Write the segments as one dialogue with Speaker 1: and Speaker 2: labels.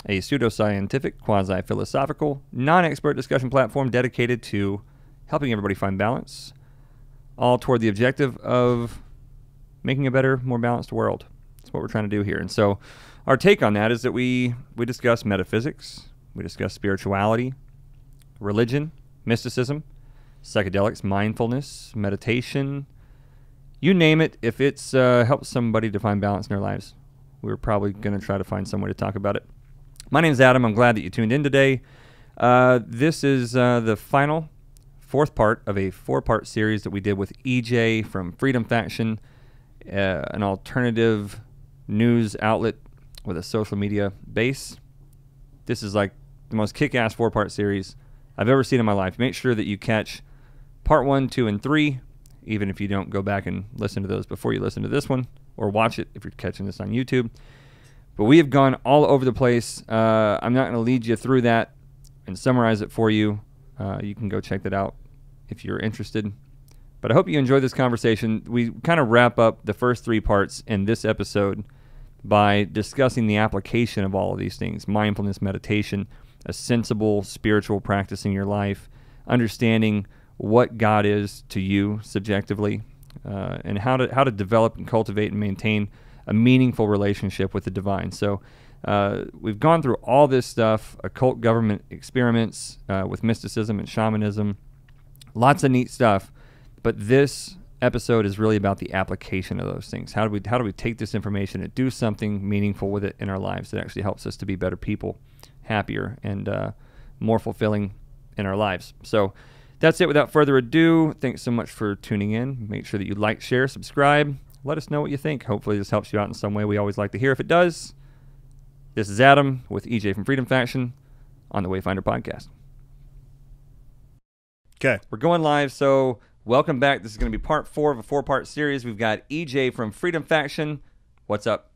Speaker 1: a pseudoscientific, quasi-philosophical, non-expert discussion platform dedicated to helping everybody find balance, all toward the objective of making a better, more balanced world. That's what we're trying to do here. And so our take on that is that we discuss metaphysics, we discuss spirituality, religion, mysticism, psychedelics, mindfulness, meditation, you name it. If it's helps somebody to find balance in their lives, we're probably going to try to find some way to talk about it. My name's Adam. I'm glad that you tuned in today. This is the final fourth part of a 4-part series that we did with EJ from Freedom Faction, an alternative news outlet with a social media base. This is like the most kick-ass 4-part series I've ever seen in my life. Make sure that you catch part 1, 2, and 3, even if you don't go back and listen to those before you listen to this one, or watch it if you're catching this on YouTube. But we have gone all over the place. I'm not going to lead you through that and summarize it for you. You can go check that out if you're interested. But I hope you enjoy this conversation. We kind of wrap up the first 3 parts in this episode by discussing the application of all of these things: mindfulness, meditation, a sensible spiritual practice in your life, understanding what God is to you subjectively, and how to develop and cultivate and maintain a meaningful relationship with the divine. So we've gone through all this stuff, occult government experiments with mysticism and shamanism, lots of neat stuff. But this episode is really about the application of those things. How do we take this information and do something meaningful with it in our lives that actually helps us to be better people, happier, and more fulfilling in our lives. So that's it. Without further ado, thanks so much for tuning in. Make sure that you like, share, subscribe. Let us know what you think. Hopefully this helps you out in some way. We always like to hear if it does. This is Adam with EJ from Freedom Faction on the Wayfinder Podcast.
Speaker 2: Okay.
Speaker 1: We're going live, so welcome back. This is going to be part 4 of a 4-part series. We've got EJ from Freedom Faction. What's up?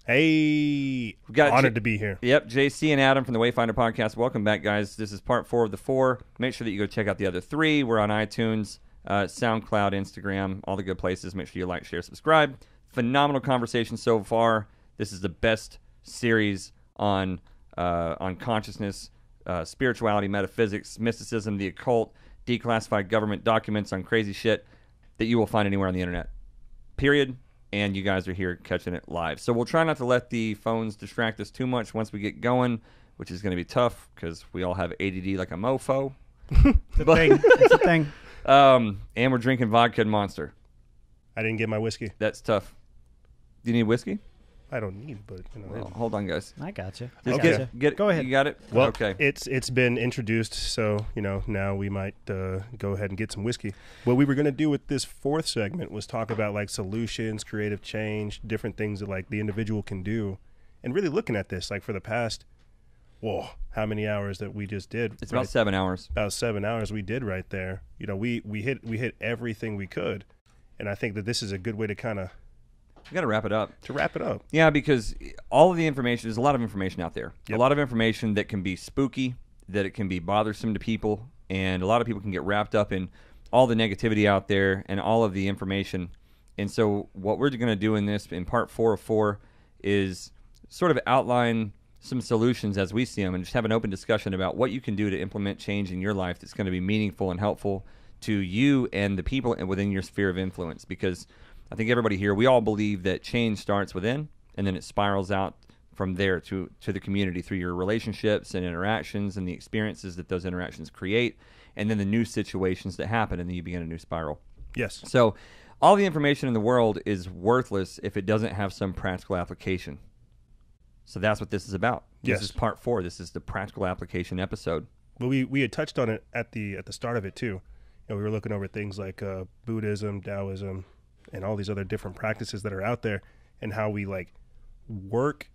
Speaker 2: Hey,
Speaker 1: We've got
Speaker 2: honored to be here.
Speaker 1: Yep, JC and Adam from the Wayfinder Podcast. Welcome back, guys. This is part 4 of the 4. Make sure that you go check out the other 3. We're on iTunes, SoundCloud, Instagram, all the good places. Make sure you like, share, subscribe. Phenomenal conversation so far. This is the best series on consciousness, spirituality, metaphysics, mysticism, the occult, declassified government documents on crazy shit that you will find anywhere on the internet. Period. And you guys are here catching it live. So we'll try not to let the phones distract us too much once we get going, which is going to be tough because we all have ADD like a mofo.
Speaker 2: It's a thing.
Speaker 1: And we're drinking vodka and Monster.
Speaker 2: I didn't get my whiskey.
Speaker 1: That's tough. Do you need whiskey?
Speaker 2: I don't need, but
Speaker 1: Well, hold on, guys.
Speaker 3: I got you.
Speaker 1: Just
Speaker 2: Okay.
Speaker 1: get
Speaker 3: Go ahead.
Speaker 1: You got it?
Speaker 2: Well,
Speaker 1: okay.
Speaker 2: it's been introduced, so now we might go ahead and get some whiskey. What we were going to do with this 4th segment was talk about like solutions, creative change, different things that like the individual can do, and really looking at this like for the past, how many hours that we just did?
Speaker 1: It's about 7 hours.
Speaker 2: About 7 hours we did right there. We hit everything we could, and I think that this is a good way to kind of
Speaker 1: We got to wrap it up. Yeah, because all of the information, there's a lot of information out there.
Speaker 2: Yep.
Speaker 1: A lot of information that can be spooky, that it can be bothersome to people, and a lot of people can get wrapped up in all the negativity out there and all of the information. And so what we're going to do in part 4 of 4 is sort of outline some solutions as we see them and just have an open discussion about what you can do to implement change in your life that's going to be meaningful and helpful to you and the people within your sphere of influence. Because I think everybody here, we all believe that change starts within and then it spirals out from there to the community through your relationships and interactions and the experiences that those interactions create, and then the new situations that happen, and then you begin a new spiral.
Speaker 2: Yes.
Speaker 1: So all the information in the world is worthless if it doesn't have some practical application. So that's what this is about.
Speaker 2: Yes.
Speaker 1: This is part 4. This is the practical application episode.
Speaker 2: Well, we had touched on it at the start of it too. We were looking over things like Buddhism, Taoism, and all these other different practices that are out there, and how we like work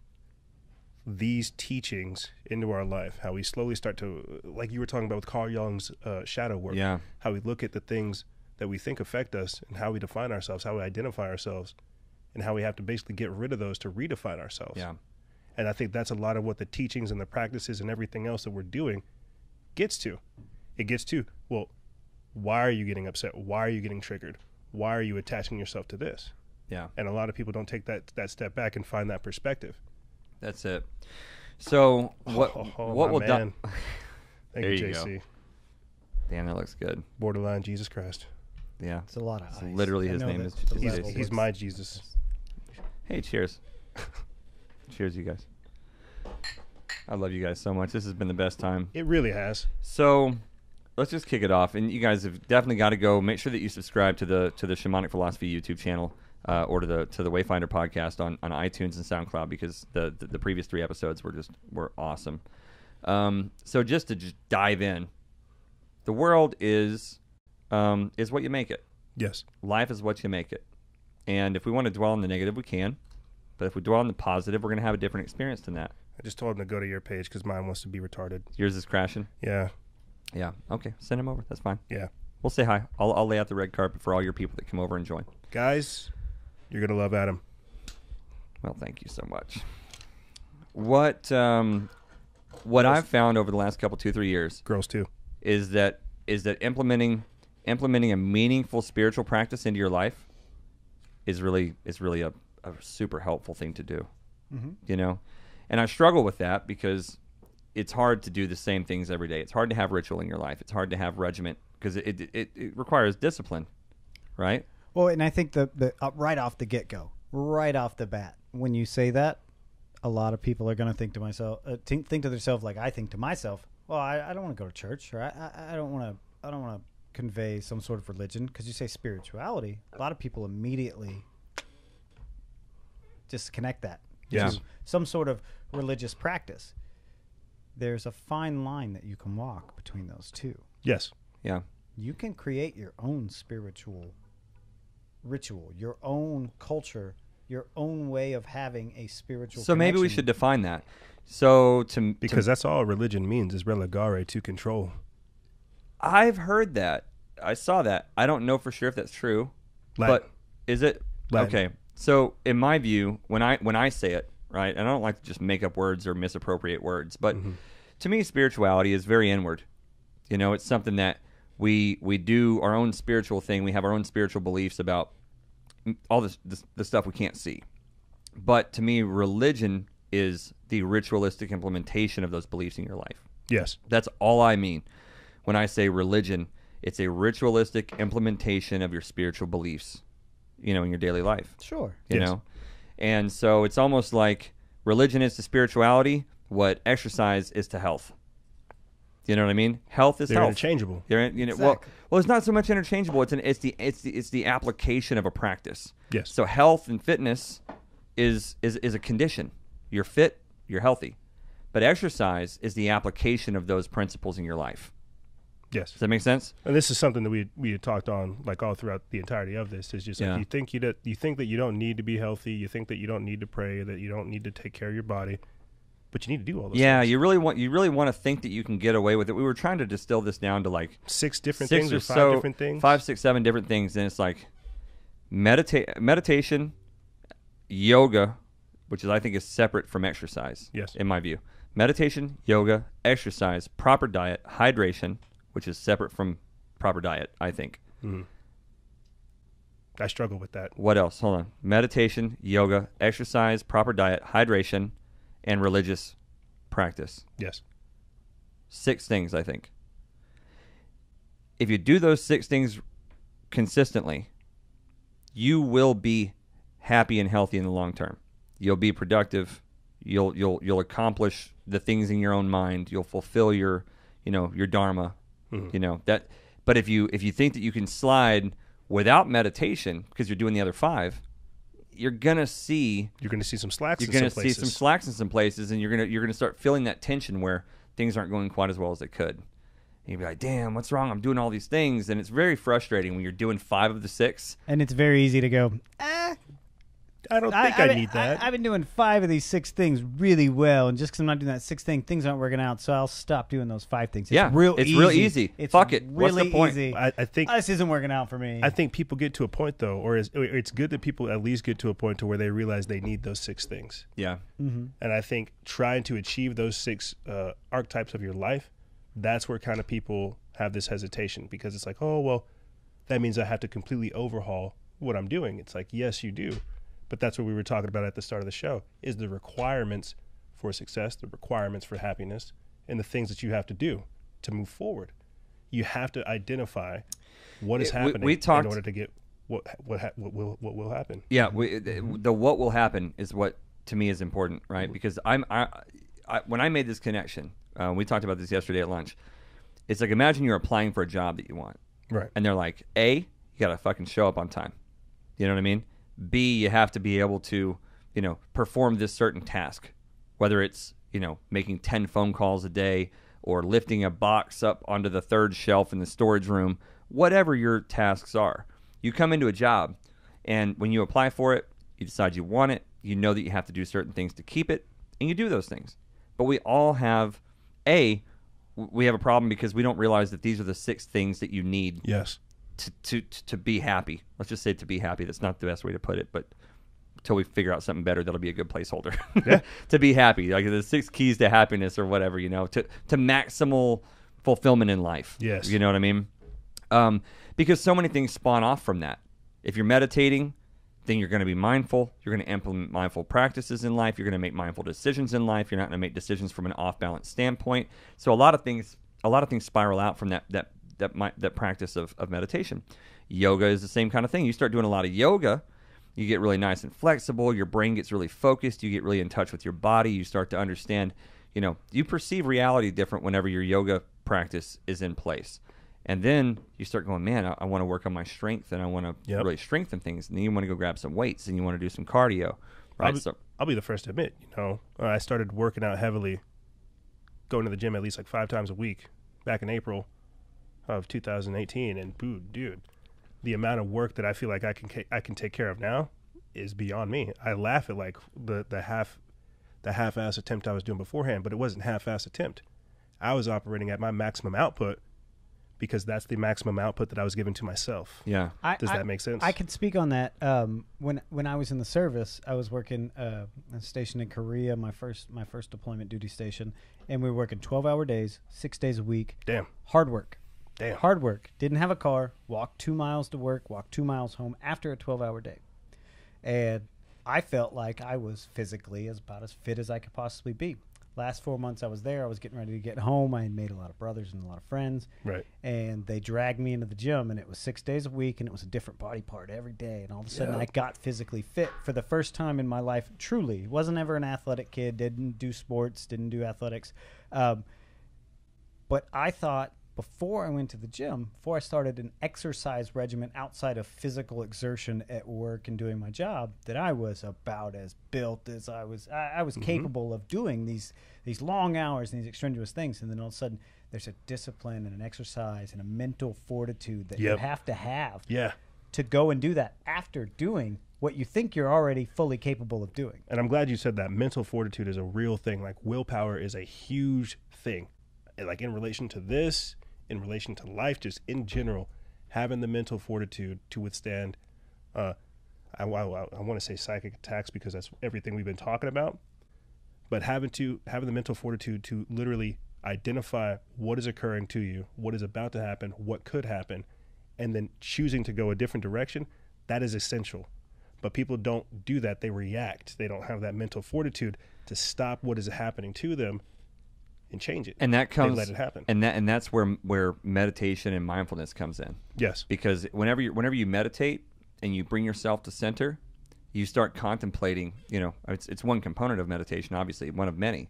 Speaker 2: these teachings into our life, how we slowly start to, like you were talking about with Carl Jung's shadow work, how we look at the things that we think affect us and how we define ourselves, how we identify ourselves, and how we have to basically get rid of those to redefine ourselves.
Speaker 1: Yeah.
Speaker 2: And I think that's a lot of what the teachings and the practices and everything else that we're doing gets to. It gets to, well, why are you getting upset? Why are you getting triggered? Why are you attaching yourself to this?
Speaker 1: Yeah.
Speaker 2: And a lot of people don't take that step back and find that perspective.
Speaker 1: That's it. So what
Speaker 2: my
Speaker 1: will
Speaker 2: man. Thank
Speaker 1: There
Speaker 2: you,
Speaker 1: you
Speaker 2: JC.
Speaker 1: go. Damn, that looks good.
Speaker 2: Borderline Jesus Christ.
Speaker 1: Yeah.
Speaker 3: It's a lot of ice.
Speaker 1: Literally
Speaker 3: I
Speaker 1: his
Speaker 3: know
Speaker 1: name
Speaker 3: that
Speaker 1: is
Speaker 3: the
Speaker 1: Jesus.
Speaker 3: level
Speaker 2: He's
Speaker 3: was-
Speaker 2: my Jesus.
Speaker 1: Hey, cheers. Cheers, you guys. I love you guys so much. This has been the best time.
Speaker 2: It really has.
Speaker 1: So let's just kick it off. And you guys have definitely got to go. Make sure that you subscribe to the Shamanic Philosophy YouTube channel or to the Wayfinder podcast on iTunes and SoundCloud, because the previous 3 episodes were awesome. So just to dive in, the world is what you make it.
Speaker 2: Yes.
Speaker 1: Life is what you make it. And if we want to dwell on the negative, we can. But if we dwell on the positive, we're going to have a different experience than that.
Speaker 2: I just told him to go to your page because mine wants to be retarded.
Speaker 1: Yours is crashing?
Speaker 2: Yeah.
Speaker 1: Yeah. Okay. Send him over. That's fine.
Speaker 2: Yeah.
Speaker 1: We'll say hi. I'll lay out the red carpet for all your people that come over and join.
Speaker 2: Guys, you're going to love Adam.
Speaker 1: Well, thank you so much. What I've found over the last couple 2-3 years
Speaker 2: Girls too.
Speaker 1: is that implementing a meaningful spiritual practice into your life is really a super helpful thing to do.
Speaker 3: Mm-hmm.
Speaker 1: You know, and I struggle with that because it's hard to do the same things every day. It's hard to have ritual in your life. It's hard to have regiment because it requires discipline, right?
Speaker 3: Well, and I think the right off the get-go, right off the bat, when you say that, a lot of people are going to think to themselves like I think to myself. Well, I don't want to go to church, or I don't want to convey some sort of religion, because you say spirituality. A lot of people immediately just connect that
Speaker 1: Yeah.
Speaker 3: to some sort of religious practice. There's a fine line that you can walk between those two.
Speaker 2: Yes.
Speaker 1: Yeah.
Speaker 3: You can create your own spiritual ritual, your own culture, your own way of having a spiritual
Speaker 1: So maybe we
Speaker 3: connection.
Speaker 1: should define that. So
Speaker 2: Because that's all religion means is relegare, to control.
Speaker 1: I've heard that. I saw that. I don't know for sure if that's true.
Speaker 2: Latin.
Speaker 1: But is it?
Speaker 2: Latin.
Speaker 1: Okay. So in my view, when I say it, right, and I don't like to just make up words or misappropriate words, but to me, spirituality is very inward. You know, it's something that we do our own spiritual thing. We have our own spiritual beliefs about all the stuff we can't see. But to me, religion is the ritualistic implementation of those beliefs in your life.
Speaker 2: Yes.
Speaker 1: That's all I mean. When I say religion, it's a ritualistic implementation of your spiritual beliefs, you know, in your daily life.
Speaker 3: Sure.
Speaker 1: You
Speaker 2: Yes.
Speaker 1: know? And so it's almost like religion is to spirituality what exercise is to health. You know what I mean? Health is
Speaker 2: They're
Speaker 1: health.
Speaker 2: interchangeable.
Speaker 1: Well,
Speaker 3: Exactly.
Speaker 1: it's not so much interchangeable. It's the application of a practice.
Speaker 2: Yes.
Speaker 1: So health and fitness is a condition. You're fit, you're healthy. But exercise is the application of those principles in your life.
Speaker 2: Yes.
Speaker 1: Does that make sense?
Speaker 2: And this is something that we had talked on like all throughout the entirety of this. Is just
Speaker 1: Yeah.
Speaker 2: like you think that you don't need to be healthy, you think that you don't need to pray, that you don't need to take care of your body, but you need to do all those
Speaker 1: Yeah,
Speaker 2: things.
Speaker 1: you really want to think that you can get away with it. We were trying to distill this down to like
Speaker 2: 6 different
Speaker 1: 6
Speaker 2: things
Speaker 1: or
Speaker 2: or 5
Speaker 1: so,
Speaker 2: different things.
Speaker 1: 5, 6, 7 different things. And it's like meditation, yoga, which is I think is separate from exercise.
Speaker 2: Yes.
Speaker 1: In my view, meditation, yoga, exercise, proper diet, hydration, which is separate from proper diet. I think.
Speaker 2: Mhm. I struggle with that.
Speaker 1: What else? Hold on. Meditation, yoga, exercise, proper diet, hydration, and religious practice.
Speaker 2: Yes.
Speaker 1: 6 things, I think. If you do those 6 things consistently, you will be happy and healthy in the long term. You'll be productive. You'll accomplish the things in your own mind. You'll fulfill your dharma.
Speaker 2: Mhm.
Speaker 1: You know that. But if you think that you can slide without meditation because you're doing the other 5, you're gonna see
Speaker 2: You're going to see some slacks
Speaker 1: you're
Speaker 2: in
Speaker 1: gonna
Speaker 2: some
Speaker 1: see
Speaker 2: places.
Speaker 1: some slacks in some places, and you're gonna start feeling that tension where things aren't going quite as well as they could. And you'll be like, "Damn, what's wrong? I'm doing all these things," and it's very frustrating when you're doing 5 of the 6.
Speaker 3: And it's very easy to go,
Speaker 2: I don't think I need that.
Speaker 3: I've been doing 5 of these 6 things really well, and just because I'm not doing that 6th thing, things aren't working out, so I'll stop doing those 5 things. It's
Speaker 1: Yeah,
Speaker 3: real
Speaker 1: it's
Speaker 3: easy.
Speaker 1: real easy.
Speaker 3: It's
Speaker 1: Fuck it. What's
Speaker 3: really
Speaker 1: the point?
Speaker 3: easy.
Speaker 2: I think
Speaker 3: This isn't working out for me.
Speaker 2: I think people get to a point though, or it's good that people at least get to a point to where they realize they need those 6 things.
Speaker 1: Yeah,
Speaker 3: Mm-hmm.
Speaker 2: And I think trying to achieve those 6 archetypes of your life, that's where kind of people have this hesitation, because it's like, oh, well, that means I have to completely overhaul what I'm doing. It's like, yes, you do. But that's what we were talking about at the start of the show, is the requirements for success, the requirements for happiness, and the things that you have to do to move forward. You have to identify what is happening in order to get what will happen.
Speaker 1: Yeah, the what will happen is what to me is important, right? Because when I made this connection, we talked about this yesterday at lunch. It's like, imagine you're applying for a job that you want,
Speaker 2: right?
Speaker 1: And they're like, A, you gotta fucking show up on time. You know what I mean? B, you have to be able to, perform this certain task, whether it's, making 10 phone calls a day or lifting a box up onto the third shelf in the storage room, whatever your tasks are. You come into a job, and when you apply for it, you decide you want it, you know that you have to do certain things to keep it, and you do those things. But we all have, we have a problem because we don't realize that these are the 6 things that you need
Speaker 2: yes.
Speaker 1: to be happy. Let's just say to be happy. That's not the best way to put it, but until we figure out something better, that'll be a good placeholder.
Speaker 2: Yeah.
Speaker 1: To be happy, like the 6 keys to happiness or whatever, to maximal fulfillment in life.
Speaker 2: Yes.
Speaker 1: You know what I mean? Because so many things spawn off from that. If you're meditating, then you're going to be mindful. You're going to implement mindful practices in life. You're going to make mindful decisions in life. You're not going to make decisions from an off-balance standpoint. So a lot of things spiral out from that practice of meditation. Yoga is the same kind of thing. You start doing a lot of yoga, you get really nice and flexible. Your brain gets really focused. You get really in touch with your body. You start to understand, you perceive reality different whenever your yoga practice is in place. And then you start going, man, I want to work on my strength, and I want to really strengthen things. And then you want to go grab some weights, and you want to do some cardio. Right?
Speaker 2: I'll be the first to admit, I started working out heavily, going to the gym at least like 5 times a week back in April of 2018. And dude, the amount of work that I feel like I can take care of now is beyond me. I laugh at like the half-ass attempt I was doing beforehand, but it wasn't half-ass attempt. I was operating at my maximum output, because that's the maximum output that I was giving to myself.
Speaker 1: Yeah.
Speaker 2: Does that make sense?
Speaker 3: I could speak on that. When I was in the service, I was working a station in Korea, my first deployment duty station, and we were working 12-hour days, 6 days a week.
Speaker 2: Damn.
Speaker 3: Hard work.
Speaker 2: Damn.
Speaker 3: Hard work. Didn't have a car. Walked 2 miles to work. Walked 2 miles home after a 12-hour day. And I felt like I was physically about as fit as I could possibly be. Last 4 months I was there, I was getting ready to get home. I had made a lot of brothers and a lot of friends.
Speaker 2: Right.
Speaker 3: And they dragged me into the gym, and it was 6 days a week, and it was a different body part every day. And all of a sudden I got physically fit for the first time in my life, truly. Wasn't ever an athletic kid, didn't do sports, didn't do athletics. But I thought before I went to the gym, before I started an exercise regimen outside of physical exertion at work and doing my job, that I was about as built as I was. I was capable of doing these long hours and these extraneous things. And then all of a sudden, there's a discipline and an exercise and a mental fortitude that you have to go and do that after doing what you think you're already fully capable of doing.
Speaker 2: And I'm glad you said that. Mental fortitude is a real thing. Like, willpower is a huge thing. Like, in relation to this, in relation to life, just in general, having the mental fortitude to withstand, I want to say psychic attacks, because that's everything we've been talking about, but having the mental fortitude to literally identify what is occurring to you, what is about to happen, what could happen, and then choosing to go a different direction, that is essential. But people don't do that. They react. They don't have that mental fortitude to stop what is happening to them and change it.
Speaker 1: And that comes,
Speaker 2: they let it happen.
Speaker 1: And that's where meditation and mindfulness comes in.
Speaker 2: Yes.
Speaker 1: Because whenever you meditate and you bring yourself to center, you start contemplating. It's one component of meditation, obviously, one of many.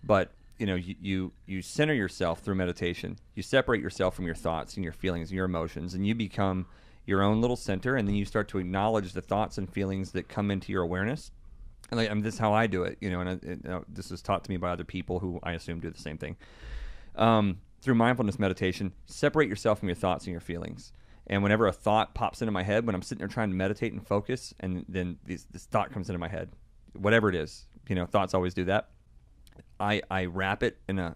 Speaker 1: But you center yourself through meditation. You separate yourself from your thoughts and your feelings and your emotions, and you become your own little center. And then you start to acknowledge the thoughts and feelings that come into your awareness. And this is how I do it, and this was taught to me by other people who I assume do the same thing. Through mindfulness meditation, separate yourself from your thoughts and your feelings. And whenever a thought pops into my head, when I'm sitting there trying to meditate and focus, and then this thought comes into my head, whatever it is, thoughts always do that. I wrap it in a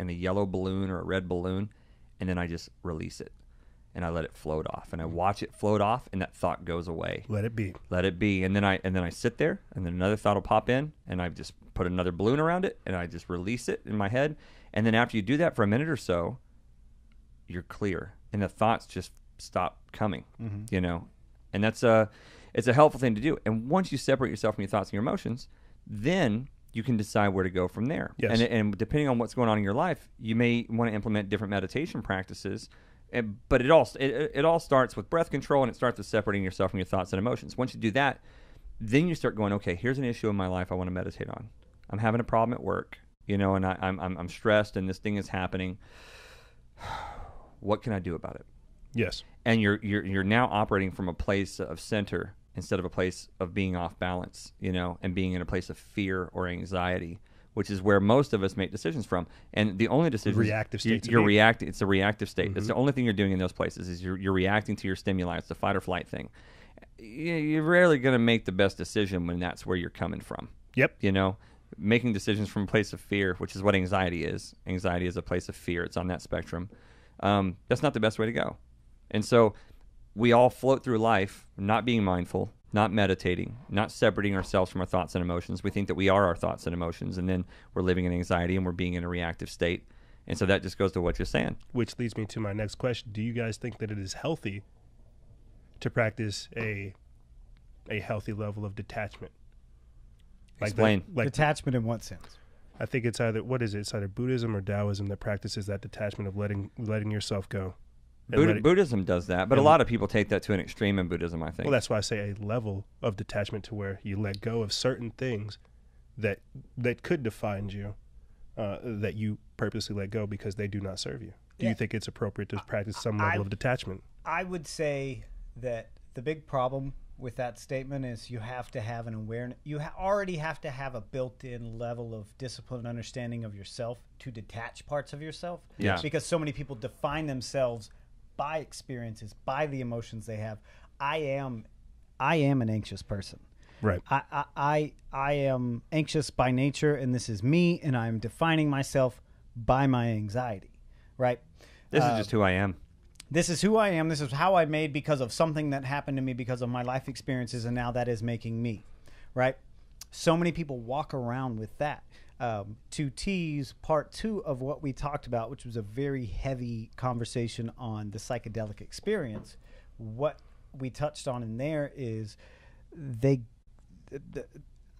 Speaker 1: yellow balloon or a red balloon, and then I just release it. And I let it float off, and I watch it float off, and that thought goes away.
Speaker 2: Let it be.
Speaker 1: And then I sit there, and then another thought will pop in, and I just put another balloon around it, and I just release it in my head. And then after you do that for a minute or so, you're clear, and the thoughts just stop coming. And it's a helpful thing to do. And once you separate yourself from your thoughts and your emotions, then you can decide where to go from there.
Speaker 2: Yes.
Speaker 1: And depending on what's going on in your life, you may want to implement different meditation practices. But it all starts with breath control, and it starts with separating yourself from your thoughts and emotions. Once you do that, then you start going, okay, here's an issue in my life I want to meditate on. I'm having a problem at work, and I'm stressed, and this thing is happening. What can I do about it?
Speaker 2: Yes.
Speaker 1: And you're now operating from a place of center instead of a place of being off balance, and being in a place of fear or anxiety, which is where most of us make decisions from. And the only decision
Speaker 2: reactive state.
Speaker 1: You're reacting. It's a reactive state.
Speaker 2: Mm-hmm.
Speaker 1: That's the only thing you're doing in those places is you're reacting to your stimuli. It's the fight or flight thing. You're rarely going to make the best decision when that's where you're coming from.
Speaker 2: Yep.
Speaker 1: Making decisions from a place of fear, which is what anxiety is. Anxiety is a place of fear. It's on that spectrum. That's not the best way to go. And so we all float through life not being mindful, not meditating, not separating ourselves from our thoughts and emotions. We think that we are our thoughts and emotions, and then we're living in anxiety and we're being in a reactive state. And so that just goes to what you're saying.
Speaker 2: Which leads me to my next question. Do you guys think that it is healthy to practice a healthy level of detachment?
Speaker 1: Explain.
Speaker 3: Detachment in what sense?
Speaker 2: I think it's either, what is it? It's either Buddhism or Taoism that practices that detachment of letting yourself go.
Speaker 1: Buddhism does that, but a lot of people take that to an extreme in Buddhism, I think.
Speaker 2: Well, that's why I say a level of detachment to where you let go of certain things that could define you, that you purposely let go because they do not serve you. Do you think it's appropriate to practice some level of detachment?
Speaker 3: I would say that the big problem with that statement is you have to have an awareness. You already have to have a built-in level of discipline and understanding of yourself to detach parts of yourself.
Speaker 1: Yeah.
Speaker 3: Because so many people define themselves by experiences, by the emotions they have. I am an anxious person.
Speaker 2: Right.
Speaker 3: I am anxious by nature, and this is me, and I'm defining myself by my anxiety. Right.
Speaker 1: This is just who I am.
Speaker 3: This is who I am. This is how I made because of something that happened to me because of my life experiences, and now that is making me, right? So many people walk around with that. To tease part 2 of what we talked about, which was a very heavy conversation on the psychedelic experience, what we touched on in there is a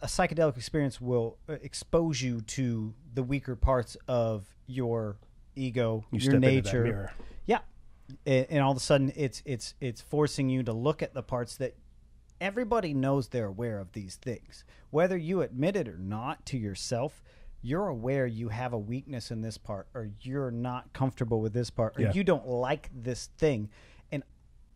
Speaker 3: psychedelic experience will expose you to the weaker parts of your ego, your nature. Yeah. And all of a sudden it's forcing you to look at the parts that everybody knows they're aware of these things. Whether you admit it or not to yourself, you're aware you have a weakness in this part, or you're not comfortable with this part, or you don't like this thing. And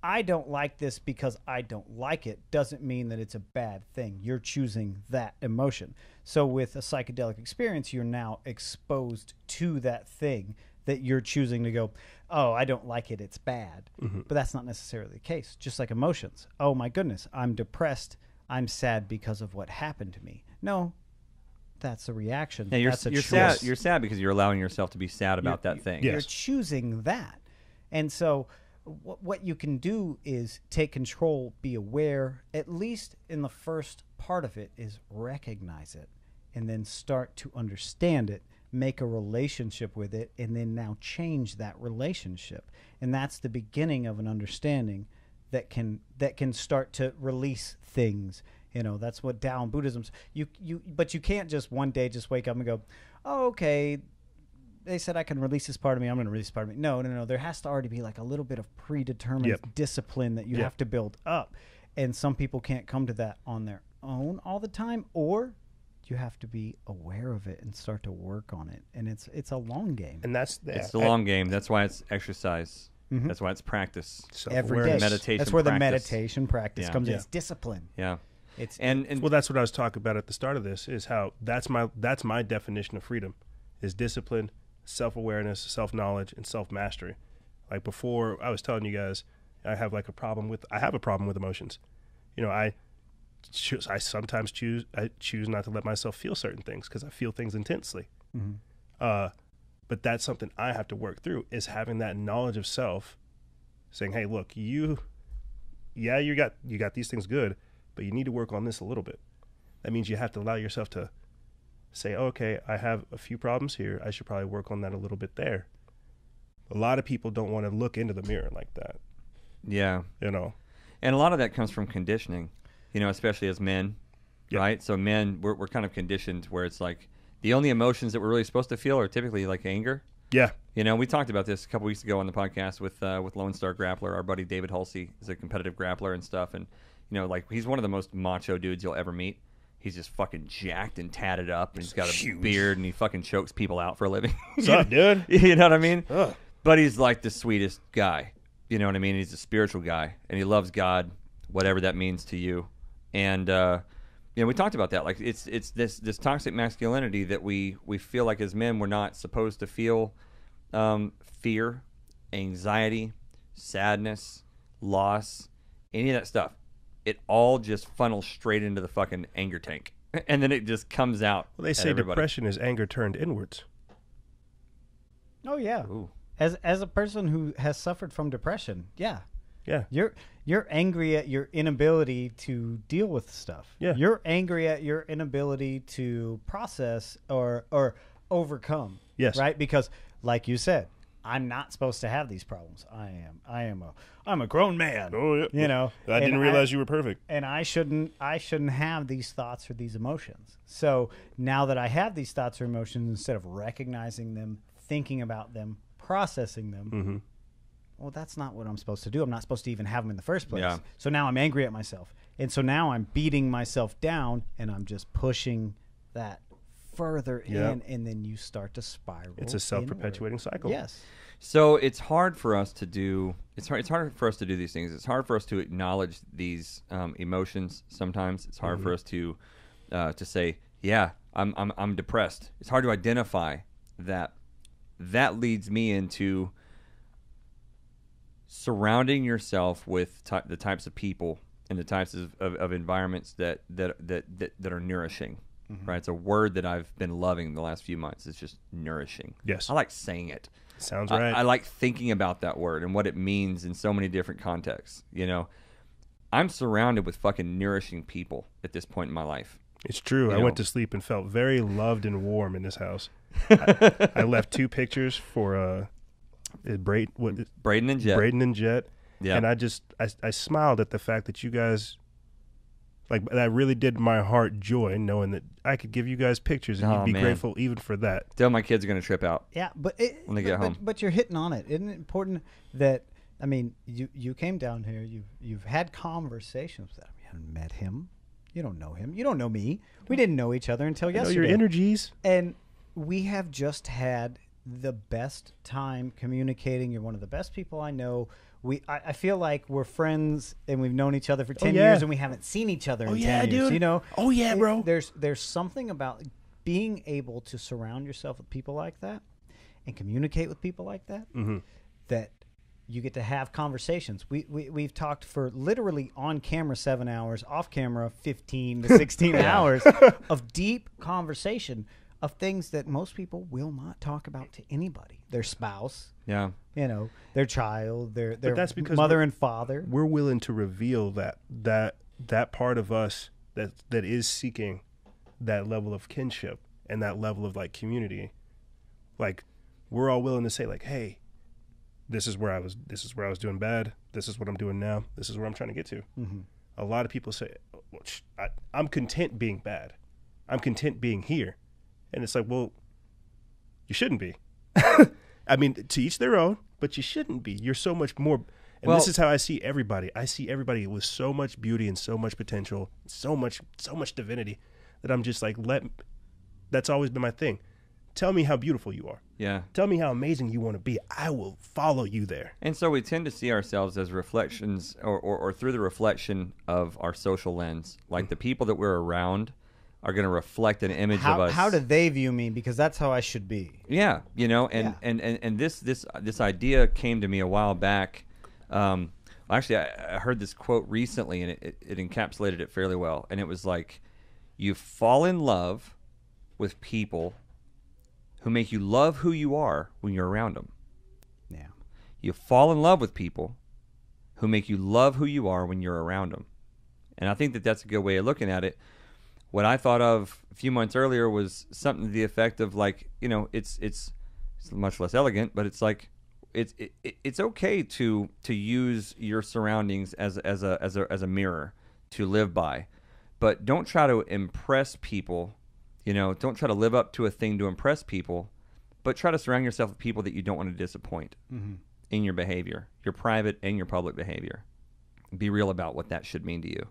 Speaker 3: I don't like this because I don't like it doesn't mean that it's a bad thing. You're choosing that emotion. So with a psychedelic experience, you're now exposed to that thing that you're choosing to go, oh, I don't like it, it's bad. Mm-hmm. But that's not necessarily the case. Just like emotions. Oh, my goodness, I'm depressed. I'm sad because of what happened to me. No, that's a reaction.
Speaker 1: Yeah,
Speaker 3: that's a
Speaker 1: you're
Speaker 3: choice.
Speaker 1: sad. You're sad because you're allowing yourself to be sad about that thing.
Speaker 3: You're choosing that. And so what you can do is take control, be aware, at least in the first part of it, is recognize it, and then start to understand it, make a relationship with it, and then now change that relationship. And that's the beginning of an understanding that can start to release things. That's what Tao and Buddhism's. But you can't just one day just wake up and go, oh, okay, they said I can release this part of me, I'm going to release this part of me. No. There has to already be like a little bit of predetermined discipline that you have to build up. And some people can't come to that on their own all the time, or you have to be aware of it and start to work on it. And it's a long game.
Speaker 2: And
Speaker 1: it's the long game. That's why it's exercise.
Speaker 3: Mm-hmm.
Speaker 1: That's why it's practice.
Speaker 3: Every day.
Speaker 1: Meditation.
Speaker 3: That's where
Speaker 1: practice.
Speaker 3: the meditation practice comes in. It's discipline.
Speaker 1: Yeah.
Speaker 2: Well, that's what I was talking about at the start of this, is how that's my definition of freedom, is discipline, self-awareness, self-knowledge, and self-mastery. Like before, I was telling you guys, I have a problem with emotions. I sometimes choose not to let myself feel certain things because I feel things intensely. Mm-hmm. But that's something I have to work through, is having that knowledge of self, saying, hey, look, you got these things good, but you need to work on this a little bit. That means you have to allow yourself to say, okay, I have a few problems here. I should probably work on that a little bit there. A lot of people don't want to look into the mirror like that.
Speaker 1: Yeah.
Speaker 2: And
Speaker 1: a lot of that comes from conditioning, especially as men. right? So men, we're kind of conditioned where it's like the only emotions that we're really supposed to feel are typically like anger.
Speaker 2: Yeah.
Speaker 1: You know, we talked about this a couple weeks ago on the podcast with Lone Star Grappler. Our buddy David Hulsey is a competitive grappler and stuff. And, you know, like he's one of the most macho dudes you'll ever meet. He's just fucking jacked and tatted up. And he's got a beard and he fucking chokes people out for a living.
Speaker 2: What's up, dude?
Speaker 1: You know what I mean?
Speaker 2: Ugh.
Speaker 1: But he's like the sweetest guy. You know what I mean? He's a spiritual guy. And he loves God, whatever that means to you. And, you know, we talked about that. Like it's this toxic masculinity that we feel like as men we're not supposed to feel fear, anxiety, sadness, loss, any of that stuff. It all just funnels straight into the fucking anger tank. And then it just comes out.
Speaker 2: Well, they say depression is anger turned inwards.
Speaker 3: Oh, yeah.
Speaker 1: Ooh.
Speaker 3: As a person who has suffered from depression, yeah.
Speaker 2: Yeah.
Speaker 3: You're angry at your inability to deal with stuff.
Speaker 2: Yeah.
Speaker 3: You're angry at your inability to process or overcome.
Speaker 2: Yes.
Speaker 3: Right? Because like you said, I'm not supposed to have these problems. I'm a grown man.
Speaker 2: Oh yeah.
Speaker 3: You know.
Speaker 2: I didn't realize you were perfect.
Speaker 3: And I shouldn't have these thoughts or these emotions. So now that I have these thoughts or emotions, instead of recognizing them, thinking about them, processing them,
Speaker 2: Mm-hmm.
Speaker 3: well, that's not what I'm supposed to do. I'm not supposed to even have them in the first place.
Speaker 1: Yeah.
Speaker 3: So now I'm angry at myself. And so now I'm beating myself down and I'm just pushing that further in, and then you start to spiral.
Speaker 2: It's a self-perpetuating cycle.
Speaker 3: Yes.
Speaker 1: So it's hard for us to do. It's hard for us to do these things. It's hard for us to acknowledge these emotions. Sometimes it's hard for us to say, "Yeah, I'm depressed." It's hard to identify that. That leads me into surrounding yourself with the types of people and the types of environments that are nourishing. Right? It's a word that I've been loving the last few months. It's just nourishing.
Speaker 2: Yes.
Speaker 1: I like saying it.
Speaker 2: Sounds right.
Speaker 1: I like thinking about that word and what it means in so many different contexts. You know, I'm surrounded with fucking nourishing people at this point in my life.
Speaker 2: It's true.
Speaker 1: You
Speaker 2: I
Speaker 1: know.
Speaker 2: went to sleep and felt very loved and warm in this house. I left 2 pictures for
Speaker 1: Braden and Jet.
Speaker 2: Braden and Jet.
Speaker 1: Yeah.
Speaker 2: And I smiled at the fact that you guys, like, that really did my heart joy, knowing that I could give you guys pictures and
Speaker 1: Oh,
Speaker 2: you'd be
Speaker 1: man.
Speaker 2: grateful even for that.
Speaker 1: Tell my kids are going to trip out.
Speaker 3: Yeah, but
Speaker 1: When they get home.
Speaker 3: But you're hitting on it. Isn't it important that, I mean, you came down here, you've had conversations with him. You haven't met him. You don't know him. You don't know me. We didn't know each other until
Speaker 2: You know
Speaker 3: yesterday.
Speaker 2: your energies.
Speaker 3: And we have just had the best time communicating. You're one of the best people I know. I feel like we're friends and we've known each other for 10
Speaker 2: yeah.
Speaker 3: years and we haven't seen each other in 10 years.
Speaker 2: Dude.
Speaker 3: You know?
Speaker 2: Oh, yeah, bro.
Speaker 3: There's something about being able to surround yourself with people like that and communicate with people like that that you get to have conversations. We've talked for literally on camera 7 hours, off camera 15 to 16 hours of deep conversation of things that most people will not talk about to anybody. Their spouse,
Speaker 1: Yeah.
Speaker 3: you know, their child, their
Speaker 2: that's because
Speaker 3: mother and father.
Speaker 2: We're willing to reveal that part of us that is seeking that level of kinship and that level of like community. Like, we're all willing to say like, hey, this is where I was doing bad. This is what I'm doing now. This is where I'm trying to get to. A lot of people say, well, I'm content being bad. I'm content being here. And it's like, well, you shouldn't be. I mean, to each their own, but you shouldn't be. You're so much more. And this is how I see everybody. I see everybody with so much beauty and so much potential, so much divinity that I'm just like, that's always been my thing. Tell me how beautiful you are.
Speaker 1: Yeah.
Speaker 2: Tell me how amazing you want to be. I will follow you there.
Speaker 1: And so we tend to see ourselves as reflections or through the reflection of our social lens. Like the people that we're around are going to reflect an image of us.
Speaker 3: How do they view me? Because that's how I should be.
Speaker 1: Yeah, you know, and this idea came to me a while back. Actually, I heard this quote recently, and it encapsulated it fairly well. And it was like, you fall in love with people who make you love who you are when you're around them.
Speaker 3: Yeah.
Speaker 1: You fall in love with people who make you love who you are when you're around them. And I think that that's a good way of looking at it. What I thought of a few months earlier was something to the effect of like, you know, it's much less elegant, but it's like it's okay to use your surroundings as a mirror to live by, but don't try to impress people. You know, don't try to live up to a thing to impress people, but try to surround yourself with people that you don't want to disappoint in your behavior, your private and your public behavior. Be real about what that should mean to you.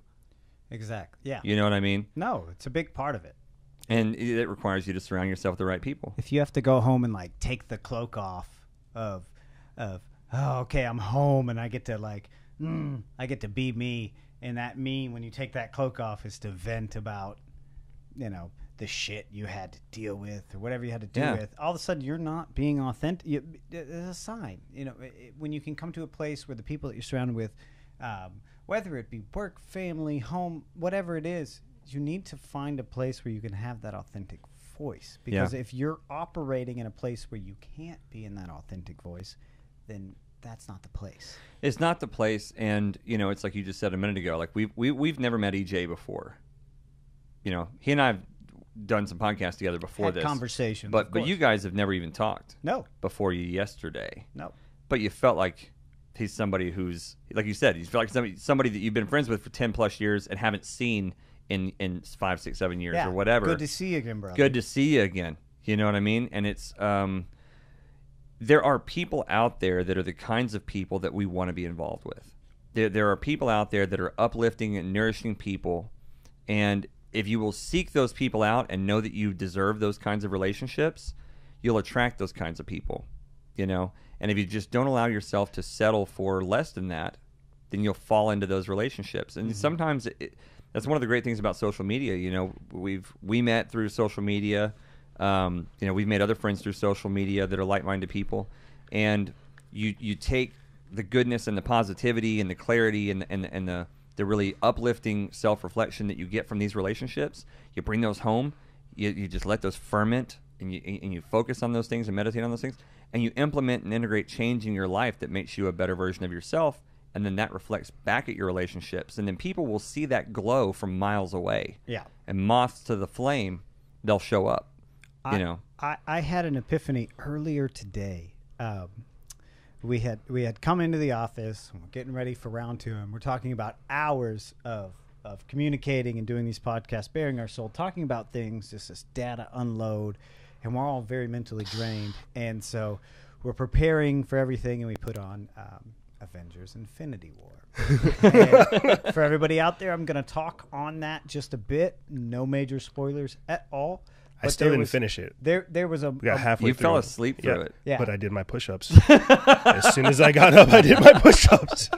Speaker 3: Exactly. Yeah.
Speaker 1: You know what I mean?
Speaker 3: No, it's a big part of it.
Speaker 1: And it requires you to surround yourself with the right people.
Speaker 3: If you have to go home and like take the cloak off of oh, okay, I'm home and I get to like I get to be me, and that me when you take that cloak off is to vent about, you know, the shit you had to deal with or whatever you had to deal with. All of a sudden you're not being authentic. It's a sign, you know, when you can come to a place where the people that you're surrounded with, whether it be work, family, home, whatever it is, you need to find a place where you can have that authentic voice. Because if you're operating in a place where you can't be in that authentic voice, then that's not the place.
Speaker 1: It's not the place, and you know, it's like you just said a minute ago. Like we've never met EJ before. You know, he and I have done some podcasts together before
Speaker 3: Had
Speaker 1: this
Speaker 3: conversations,
Speaker 1: but you guys have never even talked.
Speaker 3: No.
Speaker 1: Before you yesterday.
Speaker 3: No.
Speaker 1: But you felt like he's somebody who's, like you said, you feel like somebody that you've been friends with for 10 plus years and haven't seen in 5, 6, 7 years or whatever.
Speaker 3: Good to see you again, brother.
Speaker 1: Good to see you again. You know what I mean? And it's there are people out there that are the kinds of people that we want to be involved with. There are people out there that are uplifting and nourishing people, and if you will seek those people out and know that you deserve those kinds of relationships, you'll attract those kinds of people, you know? And if you just don't allow yourself to settle for less than that, then you'll fall into those relationships. And sometimes that's one of the great things about social media. You know, we met through social media. You know, we've made other friends through social media that are like-minded people. And you take the goodness and the positivity and the clarity and the really uplifting self-reflection that you get from these relationships. You bring those home. You just let those ferment, and you focus on those things and meditate on those things, and you implement and integrate change in your life that makes you a better version of yourself, and then that reflects back at your relationships, and then people will see that glow from miles away. Yeah. And moths to the flame, they'll show up. You know.
Speaker 3: I had an epiphany earlier today. We had come into the office, and we're getting ready for round 2, and we're talking about hours of communicating and doing these podcasts, bearing our soul, talking about things, just this data unload, and we're all very mentally drained. And so we're preparing for everything, and we put on Avengers Infinity War. And for everybody out there, I'm going to talk on that just a bit. No major spoilers at all.
Speaker 2: I still didn't finish it.
Speaker 3: There was
Speaker 2: we got halfway
Speaker 1: you
Speaker 2: through.
Speaker 1: fell asleep through it.
Speaker 3: Yeah.
Speaker 2: But I did my push-ups. As soon as I got up, I did my push-ups.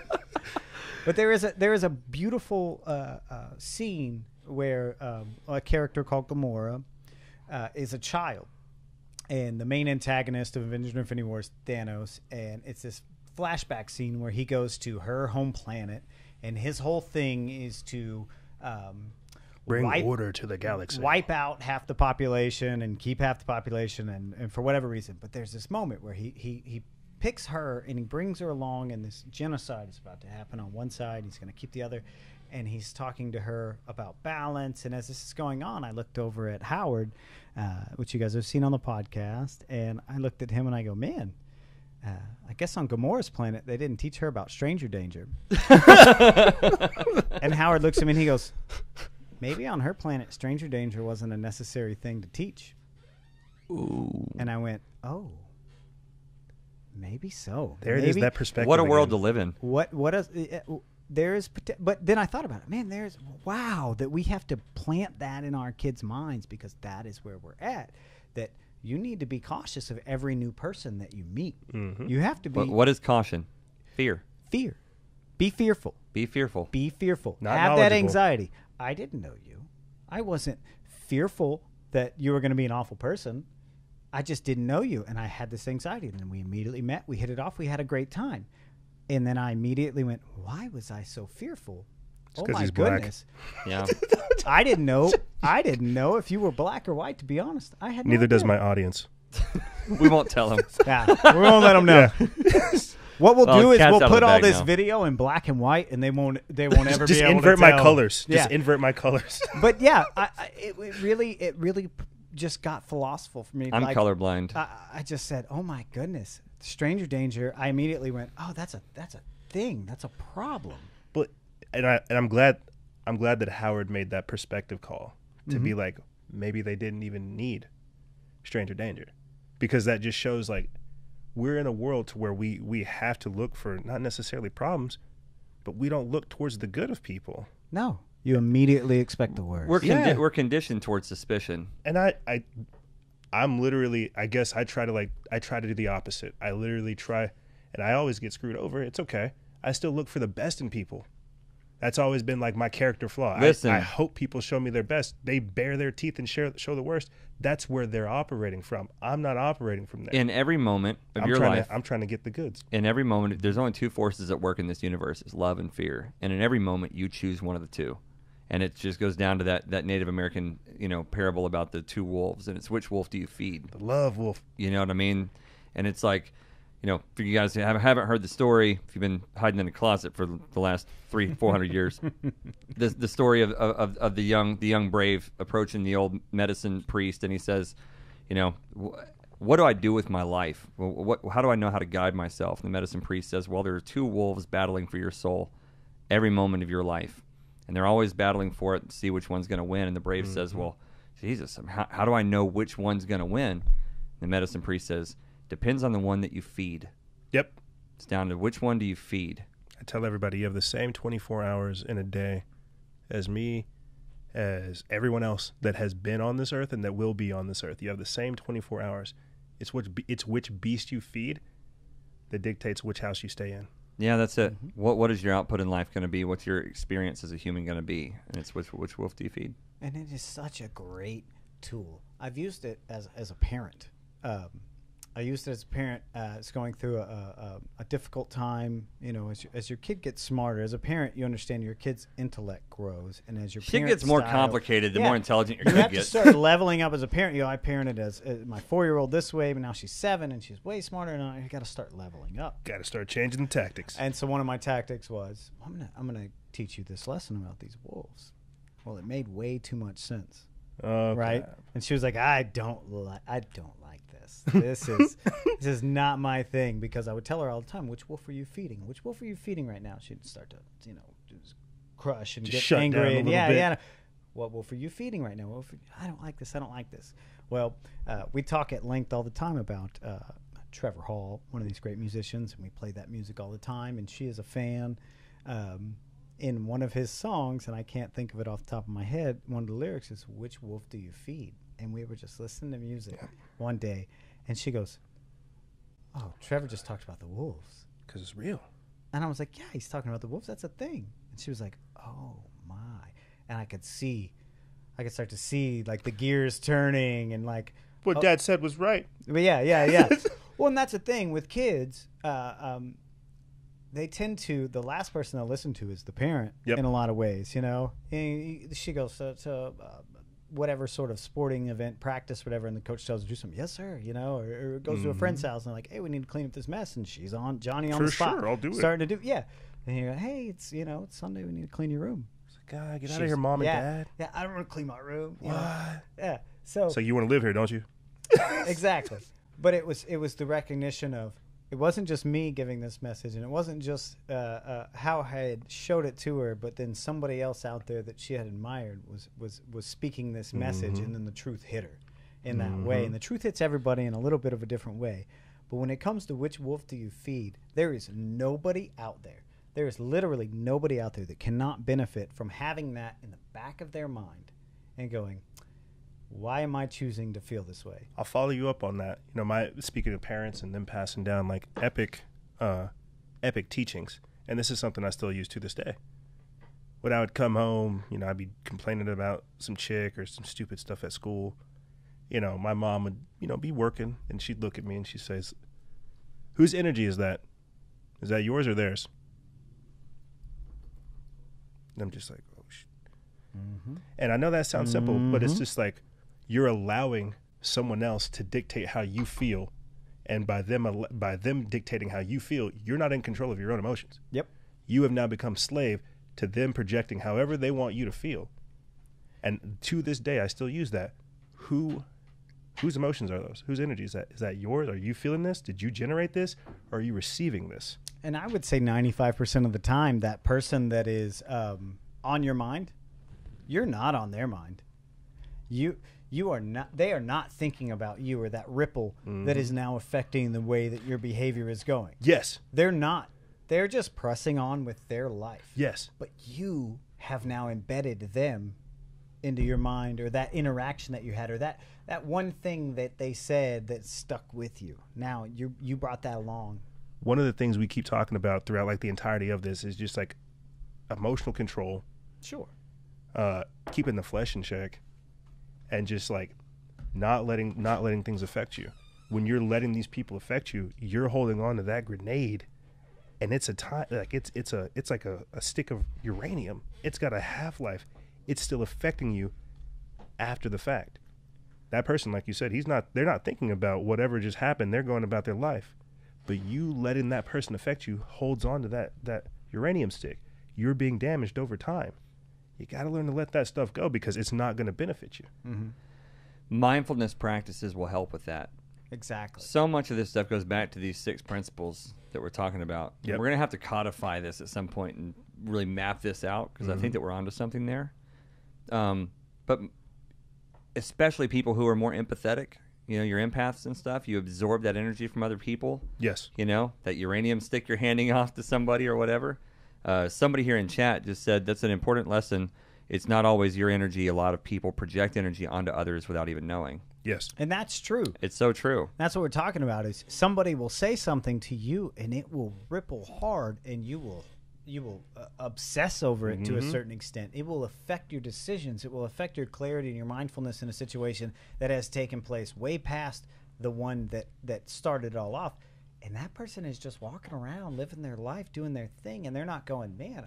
Speaker 3: But there is a beautiful scene where a character called Gamora is a child, and the main antagonist of Avengers Infinity War is Thanos, and it's this flashback scene where he goes to her home planet, and his whole thing is to
Speaker 2: bring order to the galaxy,
Speaker 3: wipe out half the population and keep half the population, and for whatever reason. But there's this moment where he picks her and he brings her along, and this genocide is about to happen on one side. He's going to keep the other, and he's talking to her about balance. And as this is going on, I looked over at Howard, which you guys have seen on the podcast, and I looked at him and I go, man, I guess on Gamora's planet they didn't teach her about stranger danger. And Howard looks at me and he goes, maybe on her planet stranger danger wasn't a necessary thing to teach. Ooh. And I went, oh, maybe so.
Speaker 2: There it is, that perspective.
Speaker 1: What a world to live in.
Speaker 3: What is there is, but then I thought about it. Man, there's that we have to plant that in our kids' minds, because that is where we're at. That you need to be cautious of every new person that you meet. Mm-hmm. You have to be.
Speaker 1: What is caution? Fear.
Speaker 3: Fear. Be fearful.
Speaker 1: Be fearful.
Speaker 3: Be fearful.
Speaker 2: Not
Speaker 3: have that anxiety. I didn't know you. I wasn't fearful that you were going to be an awful person. I just didn't know you, and I had this anxiety. And then we immediately met. We hit it off. We had a great time. And then I immediately went, why was I so fearful?
Speaker 2: It's
Speaker 3: oh, my
Speaker 2: he's
Speaker 3: goodness.
Speaker 2: Black.
Speaker 1: Yeah.
Speaker 3: I didn't know if you were black or white, to be honest. I had no
Speaker 2: Neither
Speaker 3: idea.
Speaker 2: does my audience.
Speaker 1: We won't tell them.
Speaker 3: Yeah, we won't let them know. Yeah. What we'll do is we'll put all this
Speaker 1: now.
Speaker 3: Video in black and white, and they won't ever be able to tell.
Speaker 2: Just invert my colors. Just invert my colors.
Speaker 3: But yeah, it really just got philosophical for me.
Speaker 1: I'm colorblind.
Speaker 3: I just said, oh my goodness, stranger danger. I immediately went, oh, that's a thing. That's a problem.
Speaker 2: But and I'm glad I'm glad that Howard made that perspective call to be like, maybe they didn't even need stranger danger, because that just shows like we're in a world to where we have to look for not necessarily problems, but we don't look towards the good of people.
Speaker 3: No, you immediately expect the worst.
Speaker 1: We're conditioned towards suspicion.
Speaker 2: And I'm literally, I guess I try to do the opposite. I literally try, and I always get screwed over. It's okay. I still look for the best in people. That's always been like my character flaw.
Speaker 1: Listen.
Speaker 2: I hope people show me their best. They bare their teeth and show the worst. That's where they're operating from. I'm not operating from there.
Speaker 1: In every moment of your life,
Speaker 2: I'm trying to get the goods.
Speaker 1: in every moment, there's only two forces at work in this universe: it's love and fear. And in every moment, you choose one of the two. And it just goes down to that Native American, parable about the two wolves, and it's which wolf do you feed?
Speaker 2: The love wolf.
Speaker 1: You know what I mean? And it's like, for you guys who haven't heard the story, if you've been hiding in a closet for the last 300-400 years, the story of the young brave approaching the old medicine priest, and he says, what do I do with my life? How do I know how to guide myself? And the medicine priest says, well, there are two wolves battling for your soul every moment of your life, and they're always battling for it to see which one's going to win. And the brave says, well, Jesus, how do I know which one's going to win? The medicine priest says, depends on the one that you feed.
Speaker 2: Yep.
Speaker 1: It's down to which one do you feed.
Speaker 2: I tell everybody you have the same 24 hours in a day as me, as everyone else that has been on this earth and that will be on this earth. You have the same 24 hours. It's which beast you feed that dictates which house you stay in.
Speaker 1: Yeah, that's it. What is your output in life going to be? What's your experience as a human going to be? And it's which wolf do you feed?
Speaker 3: And it is such a great tool. I've used it as a parent. I used it as a parent. It's going through a difficult time. As your kid gets smarter, as a parent, you understand your kid's intellect grows, and as your
Speaker 1: shit gets more complicated, the more intelligent your kid
Speaker 3: have
Speaker 1: gets.
Speaker 3: to start leveling up as a parent. I parented as my 4-year-old this way, but now she's 7 and she's way smarter. And I got to start leveling up.
Speaker 2: Got to start changing the tactics.
Speaker 3: And so one of my tactics was, I'm gonna teach you this lesson about these wolves. Well, it made way too much sense.
Speaker 2: Okay.
Speaker 3: Right? And she was like, I don't like this. This is not my thing, because I would tell her all the time, which wolf are you feeding? Which wolf are you feeding right now? She'd start to, just crush and
Speaker 2: just
Speaker 3: get angry.
Speaker 2: Down a little bit.
Speaker 3: Yeah. What wolf are you feeding right now? I don't like this. I don't like this. Well, we talk at length all the time about Trevor Hall, one of these great musicians, and we play that music all the time, and she is a fan. In one of his songs, and I can't think of it off the top of my head, one of the lyrics is, which wolf do you feed? And we were just listening to music one day, and she goes, oh, Trevor just talked about the wolves.
Speaker 2: Because it's real.
Speaker 3: And I was like, yeah, he's talking about the wolves. That's a thing. And she was like, oh, my. And I could start to see, like, the gears turning and, like.
Speaker 2: What Dad said was right.
Speaker 3: But yeah. Well, and that's the thing with kids. They tend to, the last person they'll listen to is the parent in a lot of ways, And she goes to whatever sort of sporting event, practice, whatever, and the coach tells her to do something, yes, sir, or goes to a friend's house and like, hey, we need to clean up this mess, and she's on Johnny on
Speaker 2: For
Speaker 3: the spot.
Speaker 2: sure, I'll do it.
Speaker 3: Starting to do, And you go, hey, it's Sunday, we need to clean your room.
Speaker 2: It's like, God, get out of here, Mom and Dad.
Speaker 3: Yeah, I don't want to clean my room.
Speaker 2: What?
Speaker 3: Yeah. So
Speaker 2: you want to live here, don't you?
Speaker 3: Exactly. But it was the recognition of, it wasn't just me giving this message, and it wasn't just how I had showed it to her, but then somebody else out there that she had admired was speaking this message, and then the truth hit her in that way. And the truth hits everybody in a little bit of a different way. But when it comes to which wolf do you feed, there is nobody out there. There is literally nobody out there that cannot benefit from having that in the back of their mind and going, why am I choosing to feel this way?
Speaker 2: I'll follow you up on that. Speaking of parents and them passing down like epic teachings, and this is something I still use to this day. When I would come home, I'd be complaining about some chick or some stupid stuff at school. My mom would, be working, and she'd look at me and she says, "Whose energy is that? Is that yours or theirs?" And I'm just like, oh shit. And I know that sounds simple, but it's just like, you're allowing someone else to dictate how you feel, and by them dictating how you feel, you're not in control of your own emotions.
Speaker 3: Yep.
Speaker 2: You have now become slave to them projecting however they want you to feel. And to this day, I still use that. Whose emotions are those? Whose energy is that? Is that yours? Are you feeling this? Did you generate this? Or are you receiving this?
Speaker 3: And I would say 95% of the time, that person that is on your mind, you're not on their mind. You are not. They are not thinking about you or that ripple that is now affecting the way that your behavior is going.
Speaker 2: Yes.
Speaker 3: They're not. They're just pressing on with their life.
Speaker 2: Yes.
Speaker 3: But you have now embedded them into your mind, or that interaction that you had, or that one thing that they said that stuck with you. Now you brought that along.
Speaker 2: One of the things we keep talking about throughout like the entirety of this is just like emotional control.
Speaker 3: Sure.
Speaker 2: Keeping the flesh in check, and just like not letting things affect you. When you're letting these people affect you, you're holding on to that grenade, and it's a time like it's like a stick of uranium. It's got a half-life. It's still affecting you after the fact. That person, like you said, they're not thinking about whatever just happened. They're going about their life. But you letting that person affect you holds on to that uranium stick. You're being damaged over time. You got to learn to let that stuff go, because it's not going to benefit you.
Speaker 3: Mm-hmm.
Speaker 1: Mindfulness practices will help with that.
Speaker 3: Exactly.
Speaker 1: So much of this stuff goes back to these 6 principles that we're talking about.
Speaker 2: Yep.
Speaker 1: We're going to have to codify this at some point and really map this out, because I think that we're onto something there. But especially people who are more empathetic, you're empaths and stuff, you absorb that energy from other people.
Speaker 2: Yes.
Speaker 1: That uranium stick you're handing off to somebody or whatever. Somebody here in chat just said that's an important lesson. It's not always your energy. A lot of people project energy onto others without even knowing.
Speaker 2: Yes.
Speaker 3: And that's true.
Speaker 1: It's so true.
Speaker 3: That's what we're talking about, is somebody will say something to you and it will ripple hard, and you will obsess over it to a certain extent. It will affect your decisions. It will affect your clarity and your mindfulness in a situation that has taken place way past the one that started it all off. And that person is just walking around, living their life, doing their thing, and they're not going, man,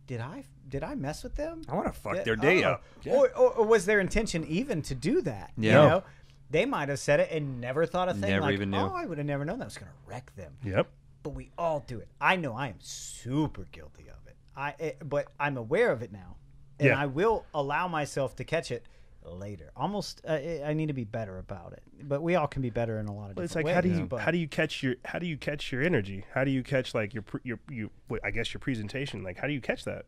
Speaker 3: did I mess with them?
Speaker 1: I want to fuck their day up.
Speaker 3: Yeah. Or was their intention even to do that?
Speaker 1: Yeah.
Speaker 3: They might have said it and never thought a thing.
Speaker 1: Never
Speaker 3: like,
Speaker 1: even knew.
Speaker 3: Oh, I would have never known that was going to wreck them.
Speaker 2: Yep.
Speaker 3: But we all do it. I know I am super guilty of it. But I'm aware of it now, and I will allow myself to catch it later. Almost, I need to be better about it. But we all can be better in a lot of different ways.
Speaker 2: It's like how do you catch your energy? How do you catch like your I guess your presentation? Like, how do you catch that?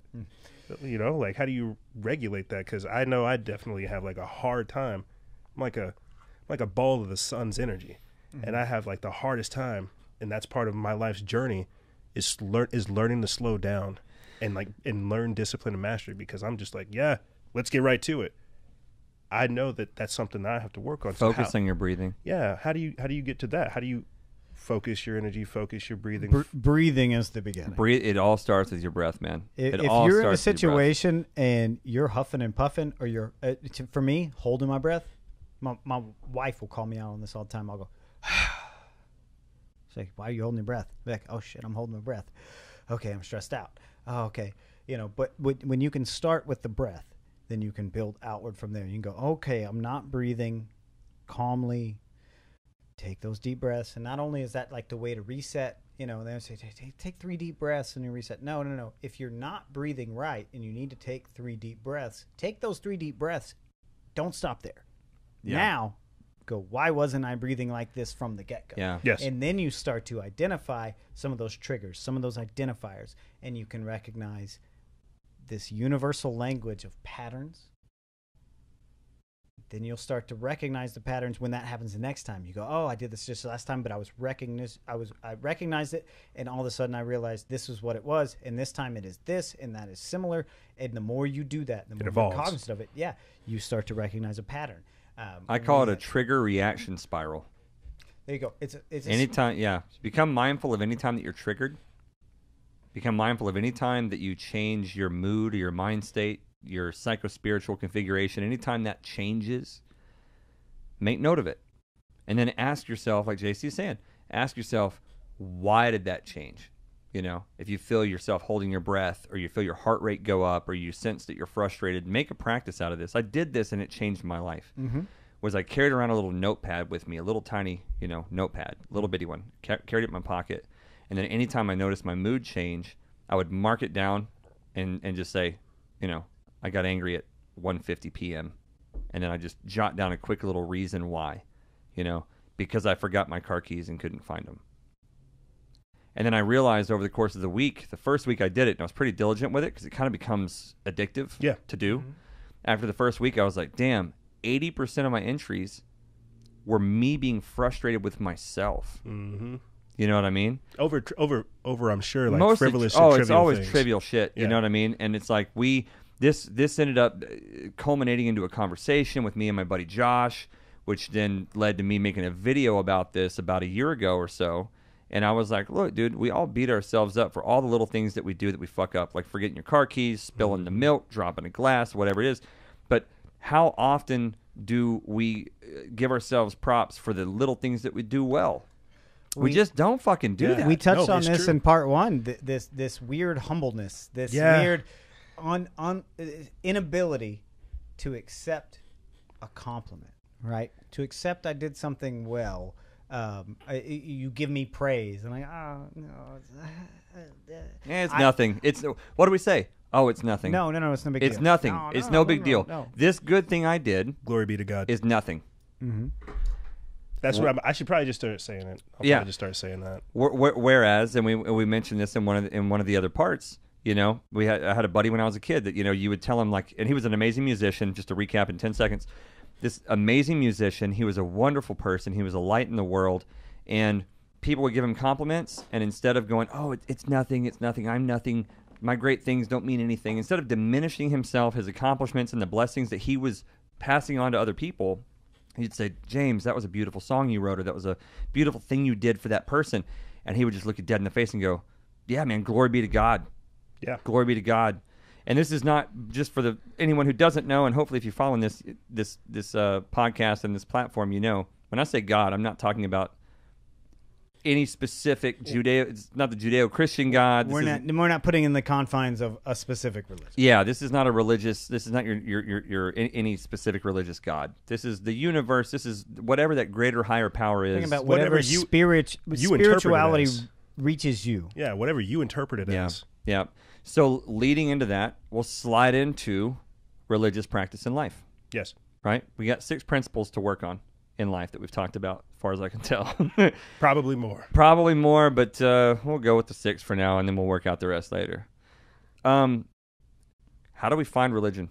Speaker 2: Like, how do you regulate that? Because I know I definitely have like a hard time. I'm like a ball of the sun's energy, and I have like the hardest time. And that's part of my life's journey is learning to slow down and learn discipline and mastery, because I'm just like, yeah, let's get right to it. I know that that's something that I have to work on.
Speaker 1: Focusing your breathing.
Speaker 2: Yeah. How do you get to that? How do you focus your energy, focus your breathing?
Speaker 3: Breathing is the beginning.
Speaker 1: It all starts with your breath, man.
Speaker 3: If you're in a situation and you're huffing and puffing, or you're, for me, holding my breath, my wife will call me out on this all the time. I'll go, she's like, why are you holding your breath? I'm like, oh shit, I'm holding my breath. Okay, I'm stressed out. Oh, okay. But when you can start with the breath, then you can build outward from there. You can go, okay, I'm not breathing calmly. Take those deep breaths. And not only is that like the way to reset, they say, take 3 deep breaths and you reset. No. If you're not breathing right and you need to take 3 deep breaths, take those 3 deep breaths. Don't stop there. Yeah. Now, go, why wasn't I breathing like this from the get-go?
Speaker 1: Yeah.
Speaker 2: Yes.
Speaker 3: And then you start to identify some of those triggers, some of those identifiers, and you can recognize this universal language of patterns. Then you'll start to recognize the patterns when that happens the next time. You go, oh, I did this just last time, but I recognized it, and all of a sudden I realized this is what it was, and this time it is this, and that is similar. And the more you do that, the more you're cognizant of it, you start to recognize a pattern.
Speaker 1: I call it a trigger reaction spiral.
Speaker 3: There you go. It's
Speaker 1: anytime, become mindful of any time that you're triggered. Become mindful of any time that you change your mood or your mind state, your psycho-spiritual configuration. Anytime that changes, make note of it. And then ask yourself, like JC is saying, ask yourself, why did that change? If you feel yourself holding your breath, or you feel your heart rate go up, or you sense that you're frustrated, make a practice out of this. I did this and it changed my life. Was I carried around a little notepad with me, a little tiny, notepad, little bitty one, carried it in my pocket. And then anytime I noticed my mood change, I would mark it down and just say, I got angry at 1:50 p.m. And then I just jot down a quick little reason why, because I forgot my car keys and couldn't find them. And then I realized over the course of the week, the first week I did it, and I was pretty diligent with it because it kind of becomes addictive to do. Mm-hmm. After the first week, I was like, damn, 80% of my entries were me being frustrated with myself.
Speaker 2: Mm-hmm.
Speaker 1: You know what I mean?
Speaker 2: Over, I'm sure, like
Speaker 1: Mostly,
Speaker 2: frivolous and trivial
Speaker 1: it's always
Speaker 2: things.
Speaker 1: trivial shit. You know what I mean? And it's like this ended up culminating into a conversation with me and my buddy Josh, which then led to me making a video about this about a year ago or so. And I was like, look, dude, we all beat ourselves up for all the little things that we do that we fuck up, like forgetting your car keys, spilling the milk, dropping a glass, whatever it is. But how often do we give ourselves props for the little things that we do well? We just don't fucking do that.
Speaker 3: We touched on this in part one. This weird humbleness, this weird inability to accept a compliment, right? To accept I did something well. You give me praise, and
Speaker 1: it's nothing. It's what do we say? Oh, it's nothing.
Speaker 3: No, it's no big deal.
Speaker 1: It's nothing. It's no big deal.
Speaker 3: No.
Speaker 1: This good thing I did,
Speaker 2: glory be to God,
Speaker 1: is nothing.
Speaker 3: Mm-hmm.
Speaker 2: That's what I should probably just start saying it. I'll probably just start saying that.
Speaker 1: Whereas, and we mentioned this in one of the other parts. You know, I had a buddy when I was a kid that you would tell him and he was an amazing musician. Just to recap in 10 seconds. This amazing musician, he was a wonderful person. He was a light in the world, and people would give him compliments, and instead of going, oh, it's nothing, I'm nothing, my great things don't mean anything, instead of diminishing himself, his accomplishments, and the blessings that he was passing on to other people, he'd say, James, that was a beautiful song you wrote, or that was a beautiful thing you did for that person, and he would just look you dead in the face and go, yeah, man, glory be to God.
Speaker 2: Yeah.
Speaker 1: Glory be to God. And this is not just for anyone who doesn't know, and hopefully if you're following this podcast and this platform, you know, when I say God, I'm not talking about any specific it's not the Judeo-Christian God.
Speaker 3: We're not putting in the confines of a specific religion.
Speaker 1: Yeah, this is not your any specific religious God. This is the universe. This is whatever that greater higher power is.
Speaker 3: Think about whatever spirituality reaches you.
Speaker 2: Yeah, whatever you interpret it as.
Speaker 1: Yeah. So leading into that, we'll slide into religious practice in life.
Speaker 2: Yes.
Speaker 1: Right? We got 6 principles to work on in life that we've talked about, as far as I can tell.
Speaker 2: Probably more.
Speaker 1: Probably more, but we'll go with the 6 for now, and then we'll work out the rest later. How do we find religion?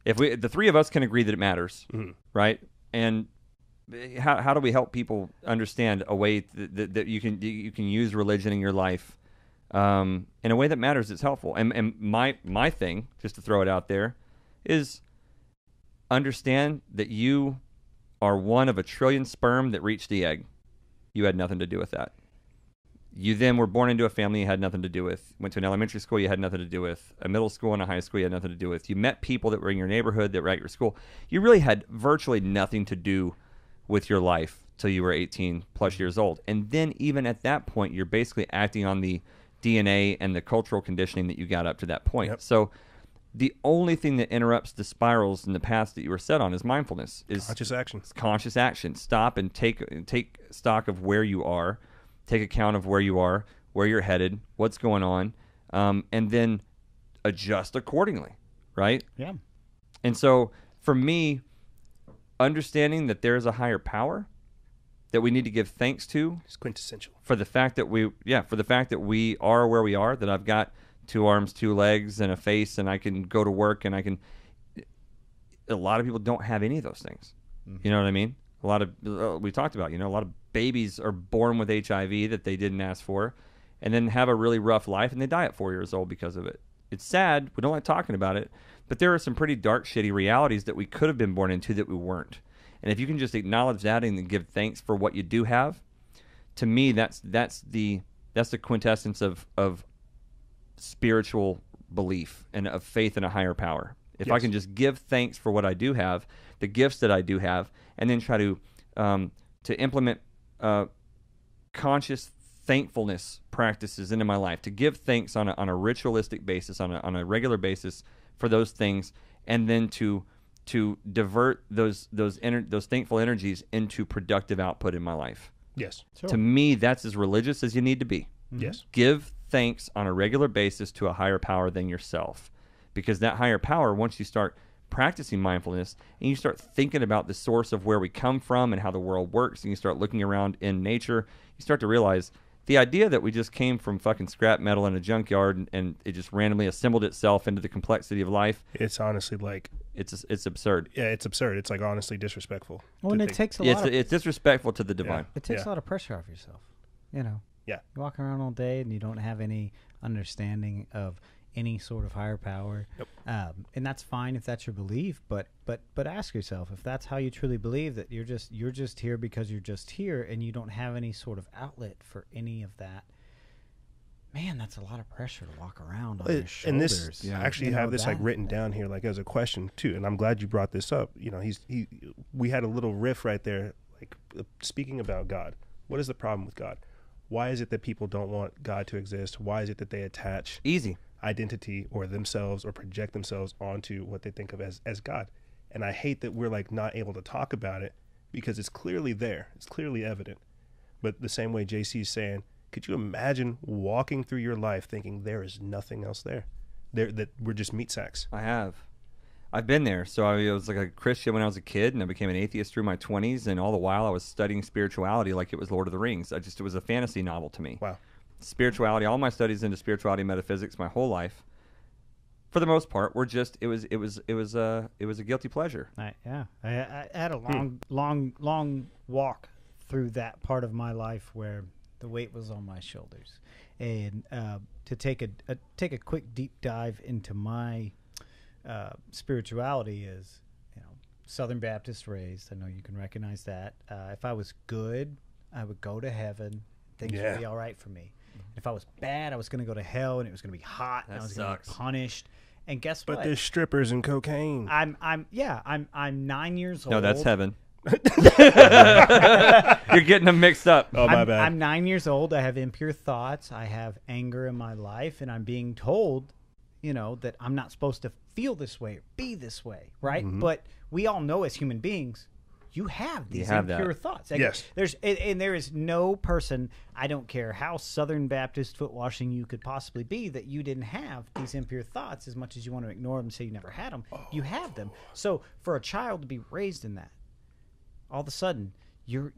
Speaker 1: If the 3 of us can agree that it matters, right? And how do we help people understand a way that you can use religion in your life? In a way that matters, it's helpful. And my thing, just to throw it out there, is understand that you are one of a trillion sperm that reached the egg. You had nothing to do with that. You then were born into a family you had nothing to do with. Went to an elementary school you had nothing to do with. A middle school and a high school you had nothing to do with. You met people that were in your neighborhood that were at your school. You really had virtually nothing to do with your life till you were 18 plus years old. And then even at that point, you're basically acting on the DNA and the cultural conditioning that you got up to that point.
Speaker 2: Yep.
Speaker 1: So the only thing that interrupts the spirals in the paths that you were set on is mindfulness. Is
Speaker 2: conscious action.
Speaker 1: Conscious action. Stop and take stock of where you are. Take account of where you are, where you're headed, what's going on, and then adjust accordingly, right?
Speaker 3: Yeah.
Speaker 1: And so for me, understanding that there is a higher power that we need to give thanks to
Speaker 2: is quintessential.
Speaker 1: For the fact that we are where we are, that I've got 2 arms, 2 legs, and a face, and I can go to work, and a lot of people don't have any of those things. Mm-hmm. You know what I mean? A lot of, we talked about, a lot of babies are born with HIV that they didn't ask for, and then have a really rough life, and they die at 4 years old because of it. It's sad. We don't like talking about it, but there are some pretty dark, shitty realities that we could have been born into that we weren't. And if you can just acknowledge that and give thanks for what you do have, to me, that's the quintessence of spiritual belief and of faith in a higher power. If I can just give thanks for what I do have, the gifts that I do have, and then try to implement conscious thankfulness practices into my life, to give thanks on a ritualistic basis, on a regular basis for those things, and then to divert those thankful energies into productive output in my life.
Speaker 2: Yes.
Speaker 1: Sure. To me, that's as religious as you need to be.
Speaker 2: Mm-hmm. Yes.
Speaker 1: Give thanks on a regular basis to a higher power than yourself. Because that higher power, once you start practicing mindfulness and you start thinking about the source of where we come from and how the world works, and you start looking around in nature, you start to realize the idea that we just came from fucking scrap metal in a junkyard and it just randomly assembled itself into the complexity of life.
Speaker 2: It's honestly like
Speaker 1: it's absurd.
Speaker 2: Yeah, it's absurd. It's like honestly disrespectful.
Speaker 3: Well, and it takes a lot.
Speaker 1: It's disrespectful to the divine.
Speaker 3: It takes a lot of pressure off yourself. You know.
Speaker 2: Yeah.
Speaker 3: You walk around all day and you don't have any understanding of any sort of higher power.
Speaker 2: Yep.
Speaker 3: And that's fine if that's your belief, but ask yourself if that's how you truly believe, that you're just here because you're just here and you don't have any sort of outlet for any of that. Man, that's a lot of pressure to walk around on your shoulders.
Speaker 2: And this, I actually have this like written down here like as a question too, and I'm glad you brought this up. You know, we had a little riff right there, like speaking about God. What is the problem with God? Why is it that people don't want God to exist? Why is it that they attach identity or themselves or project themselves onto what they think of as God? And I hate that we're like not able to talk about it because it's clearly there. It's clearly evident. But the same way JC's saying, could you imagine walking through your life thinking there is nothing else there? That we're just meat sacks.
Speaker 1: I've been there. So I was like a Christian when I was a kid, and I became an atheist through my 20s, and all the while I was studying spirituality like it was Lord of the Rings. It was a fantasy novel to me.
Speaker 2: Wow.
Speaker 1: Spirituality, all my studies into spirituality and metaphysics my whole life, for the most part, were just it was a guilty pleasure.
Speaker 3: I had a long walk through that part of my life where the weight was on my shoulders, and to take a quick deep dive into my spirituality is, you know, Southern Baptist raised. I know you can recognize that. If I was good, I would go to heaven. Things would be all right for me. If I was bad, I was going to go to hell, and it was going to be hot, and I was going to be punished. And guess what?
Speaker 2: But there's strippers and cocaine.
Speaker 3: I'm 9 years old.
Speaker 1: No, that's heaven. You're getting them mixed up.
Speaker 2: Oh, my bad.
Speaker 3: I'm 9 years old. I have impure thoughts. I have anger in my life, and I'm being told, you know, that I'm not supposed to feel this way or be this way, right? Mm-hmm. But we all know as human beings, you have these impure thoughts. Like,
Speaker 2: yes.
Speaker 3: There is no person, I don't care how Southern Baptist foot washing you could possibly be, that you didn't have these impure thoughts. As much as you want to ignore them and say you never had them, you have them. So for a child to be raised in that, all of a sudden you're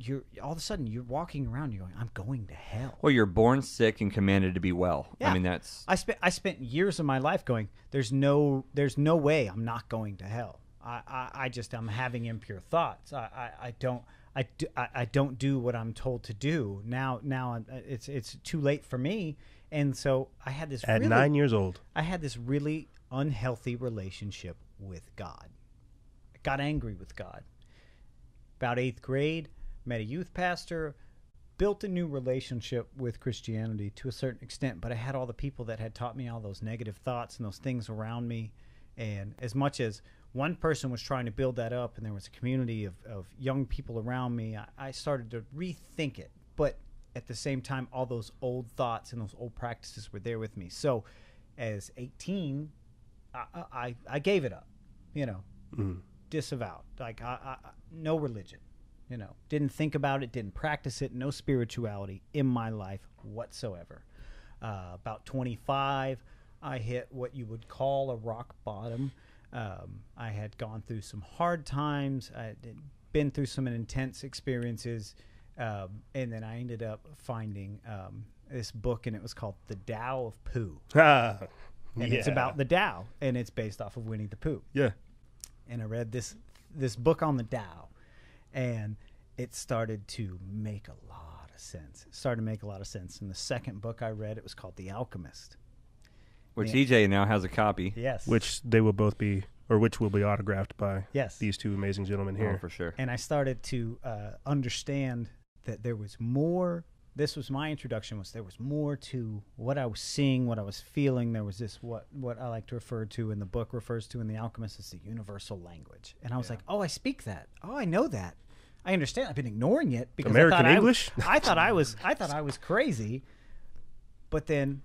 Speaker 3: walking around, you're going, I'm going to hell.
Speaker 1: Well, you're born sick and commanded to be well.
Speaker 3: Yeah.
Speaker 1: I mean, that's
Speaker 3: I spent years of my life going, there's no way I'm not going to hell. I'm having impure thoughts. I don't do what I'm told to do. Now it's too late for me. And so I had this
Speaker 2: at 9 years old.
Speaker 3: I had this really unhealthy relationship with God. I got angry with God. About 8th grade, met a youth pastor, built a new relationship with Christianity to a certain extent, but I had all the people that had taught me all those negative thoughts and those things around me. And as much as one person was trying to build that up and there was a community of young people around me, I started to rethink it. But at the same time, all those old thoughts and those old practices were there with me. So as 18, I gave it up, you know, disavowed. Like, no religion, you know, didn't think about it, didn't practice it, no spirituality in my life whatsoever. About 25, I hit what you would call a rock bottom. I had gone through some hard times. I had been through some intense experiences. And then I ended up finding this book, and it was called The Tao of Pooh. And it's about the Tao, and it's based off of Winnie the Pooh.
Speaker 2: Yeah.
Speaker 3: And I read this book on the Tao, and it started to make a lot of sense. And the second book I read, it was called The Alchemist.
Speaker 1: Which EJ now has a copy.
Speaker 3: Yes.
Speaker 2: Which will be autographed by these two amazing gentlemen here.
Speaker 1: Oh, for sure.
Speaker 3: And I started to understand that there was more. This was my introduction, there was more to what I was seeing, what I was feeling. There was this, what I like to refer to, and the book refers to in The Alchemist, as the universal language. And I was like, oh, I speak that. Oh, I know that. I understand. I've been ignoring it because
Speaker 2: American English?
Speaker 3: I thought I was crazy. But then,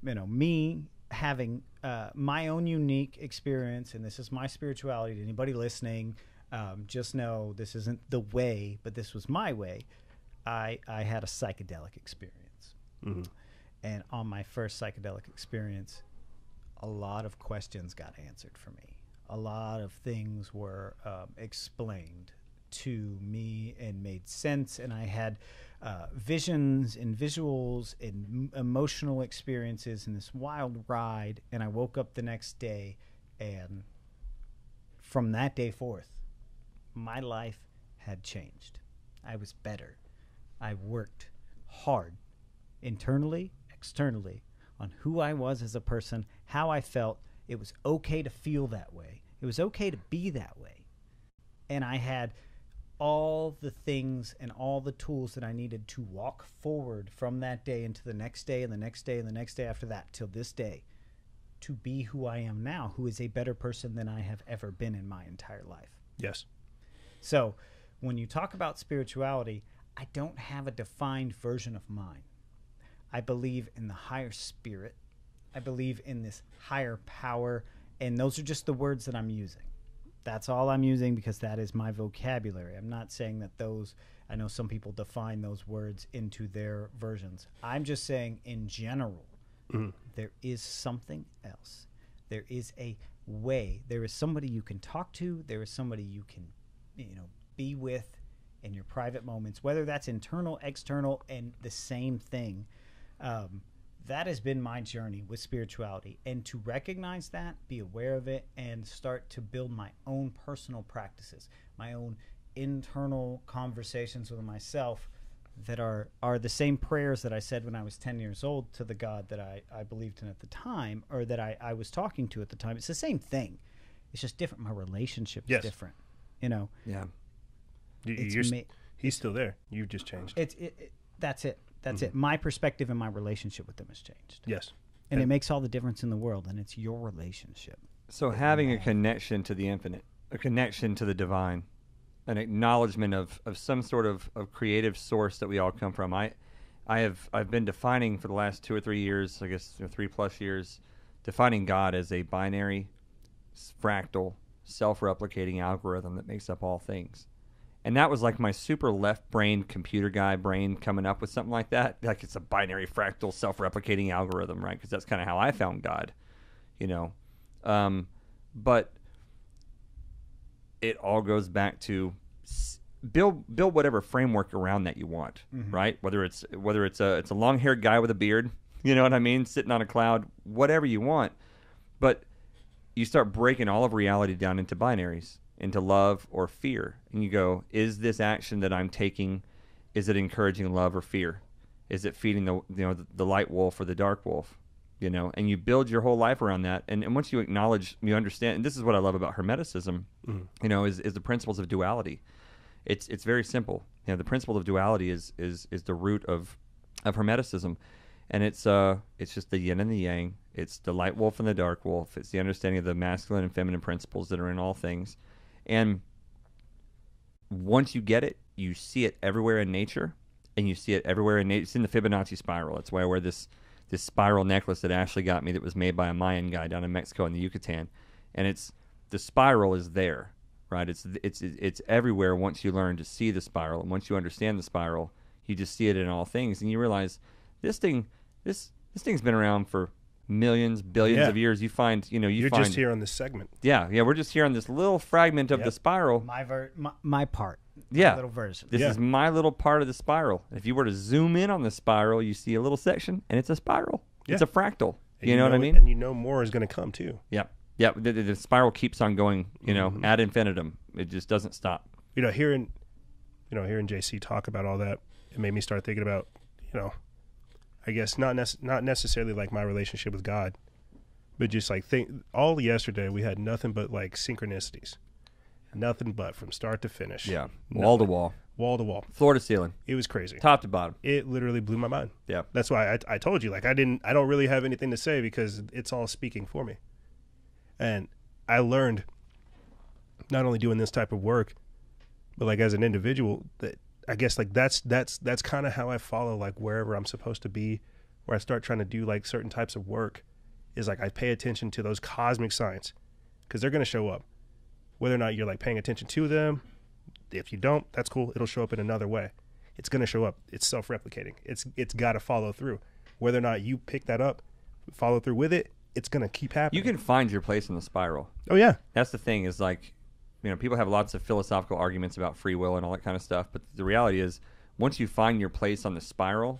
Speaker 3: you know, me having my own unique experience, and this is my spirituality to anybody listening, just know this isn't the way, but this was my way. I had a psychedelic experience. Mm-hmm. And on my first psychedelic experience, a lot of questions got answered for me. A lot of things were explained to me and made sense. And I had visions and visuals and emotional experiences in this wild ride. And I woke up the next day, and from that day forth, my life had changed. I was better. I worked hard, internally, externally, on who I was as a person, how I felt. It was okay to feel that way. It was okay to be that way. And I had all the things and all the tools that I needed to walk forward from that day into the next day and the next day and the next day after that till this day to be who I am now, who is a better person than I have ever been in my entire life.
Speaker 2: Yes.
Speaker 3: So when you talk about spirituality, I don't have a defined version of mine. I believe in the higher spirit. I believe in this higher power, and those are just the words that I'm using. That's all I'm using because that is my vocabulary. I'm not saying that those, I know some people define those words into their versions. I'm just saying in general, there is something else. There is a way. There is somebody you can talk to. There is somebody you can, be with in your private moments, whether that's internal, external, and the same thing. That has been my journey with spirituality, and to recognize that, be aware of it, and start to build my own personal practices, my own internal conversations with myself that are the same prayers that I said when I was 10 years old to the God that I believed in at the time, or that I was talking to at the time. It's the same thing. It's just different. My relationship is different.
Speaker 1: Yeah.
Speaker 2: He's still there. You've just changed.
Speaker 3: That's it. That's it. My perspective and my relationship with them has changed.
Speaker 2: Yes.
Speaker 3: And it makes all the difference in the world, and it's your relationship.
Speaker 1: So having a connection to the infinite, a connection to the divine, an acknowledgement of some sort of creative source that we all come from. I've been defining for the last 2 or 3 years, I guess 3+ years, defining God as a binary, fractal, self-replicating algorithm that makes up all things. And that was like my super left-brained computer guy brain coming up with something like that. Like it's a binary, fractal, self-replicating algorithm, right? Because that's kind of how I found God, But it all goes back to build whatever framework around that you want, right? Whether it's a long-haired guy with a beard, you know what I mean, sitting on a cloud, whatever you want. But you start breaking all of reality down into binaries, into love or fear, and you go, is this action that I'm taking, is it encouraging love or fear? Is it feeding the light wolf or the dark wolf? And you build your whole life around that. And once you acknowledge, you understand, and this is what I love about Hermeticism, is the principles of duality. It's very simple. The principle of duality is the root of Hermeticism, and it's just the yin and the yang. It's the light wolf and the dark wolf. It's the understanding of the masculine and feminine principles that are in all things. And once you get it, you see it everywhere in nature, and you see it everywhere in nature. It's in the Fibonacci spiral. That's why I wear this spiral necklace that Ashley got me that was made by a Mayan guy down in Mexico in the Yucatan. And the spiral is there, right? It's everywhere once you learn to see the spiral. And once you understand the spiral, you just see it in all things. And you realize this thing's been around for millions, billions of years. You find,
Speaker 2: you're just here on this segment.
Speaker 1: Yeah, we're just here on this little fragment of the spiral.
Speaker 3: My part.
Speaker 1: Yeah.
Speaker 3: My little version.
Speaker 1: This is my little part of the spiral. If you were to zoom in on the spiral, you see a little section, and it's a spiral. Yeah. It's a fractal. You know what I mean?
Speaker 2: And more is going to come too.
Speaker 1: Yeah. Yeah. The spiral keeps on going, ad infinitum. It just doesn't stop.
Speaker 2: Hearing JC talk about all that, it made me start thinking about, I guess not necessarily like my relationship with God, but just like all yesterday we had nothing but like synchronicities, nothing but from start to finish.
Speaker 1: Yeah, wall to wall, floor to ceiling.
Speaker 2: It was crazy,
Speaker 1: top to bottom.
Speaker 2: It literally blew my mind.
Speaker 1: Yeah,
Speaker 2: that's why I told you, like I don't really have anything to say because it's all speaking for me. And I learned not only doing this type of work, but like as an individual that. I guess like that's kind of how I follow like wherever I'm supposed to be, where I start trying to do like certain types of work, is like I pay attention to those cosmic signs because they're going to show up, whether or not you're like paying attention to them. If you don't, that's cool. It'll show up in another way. It's going to show up. It's self-replicating. It's got to follow through. Whether or not you pick that up, follow through with it, it's going to keep happening.
Speaker 1: You can find your place in the spiral.
Speaker 2: Oh yeah,
Speaker 1: that's the thing. Is like. People have lots of philosophical arguments about free will and all that kind of stuff, but the reality is once you find your place on the spiral,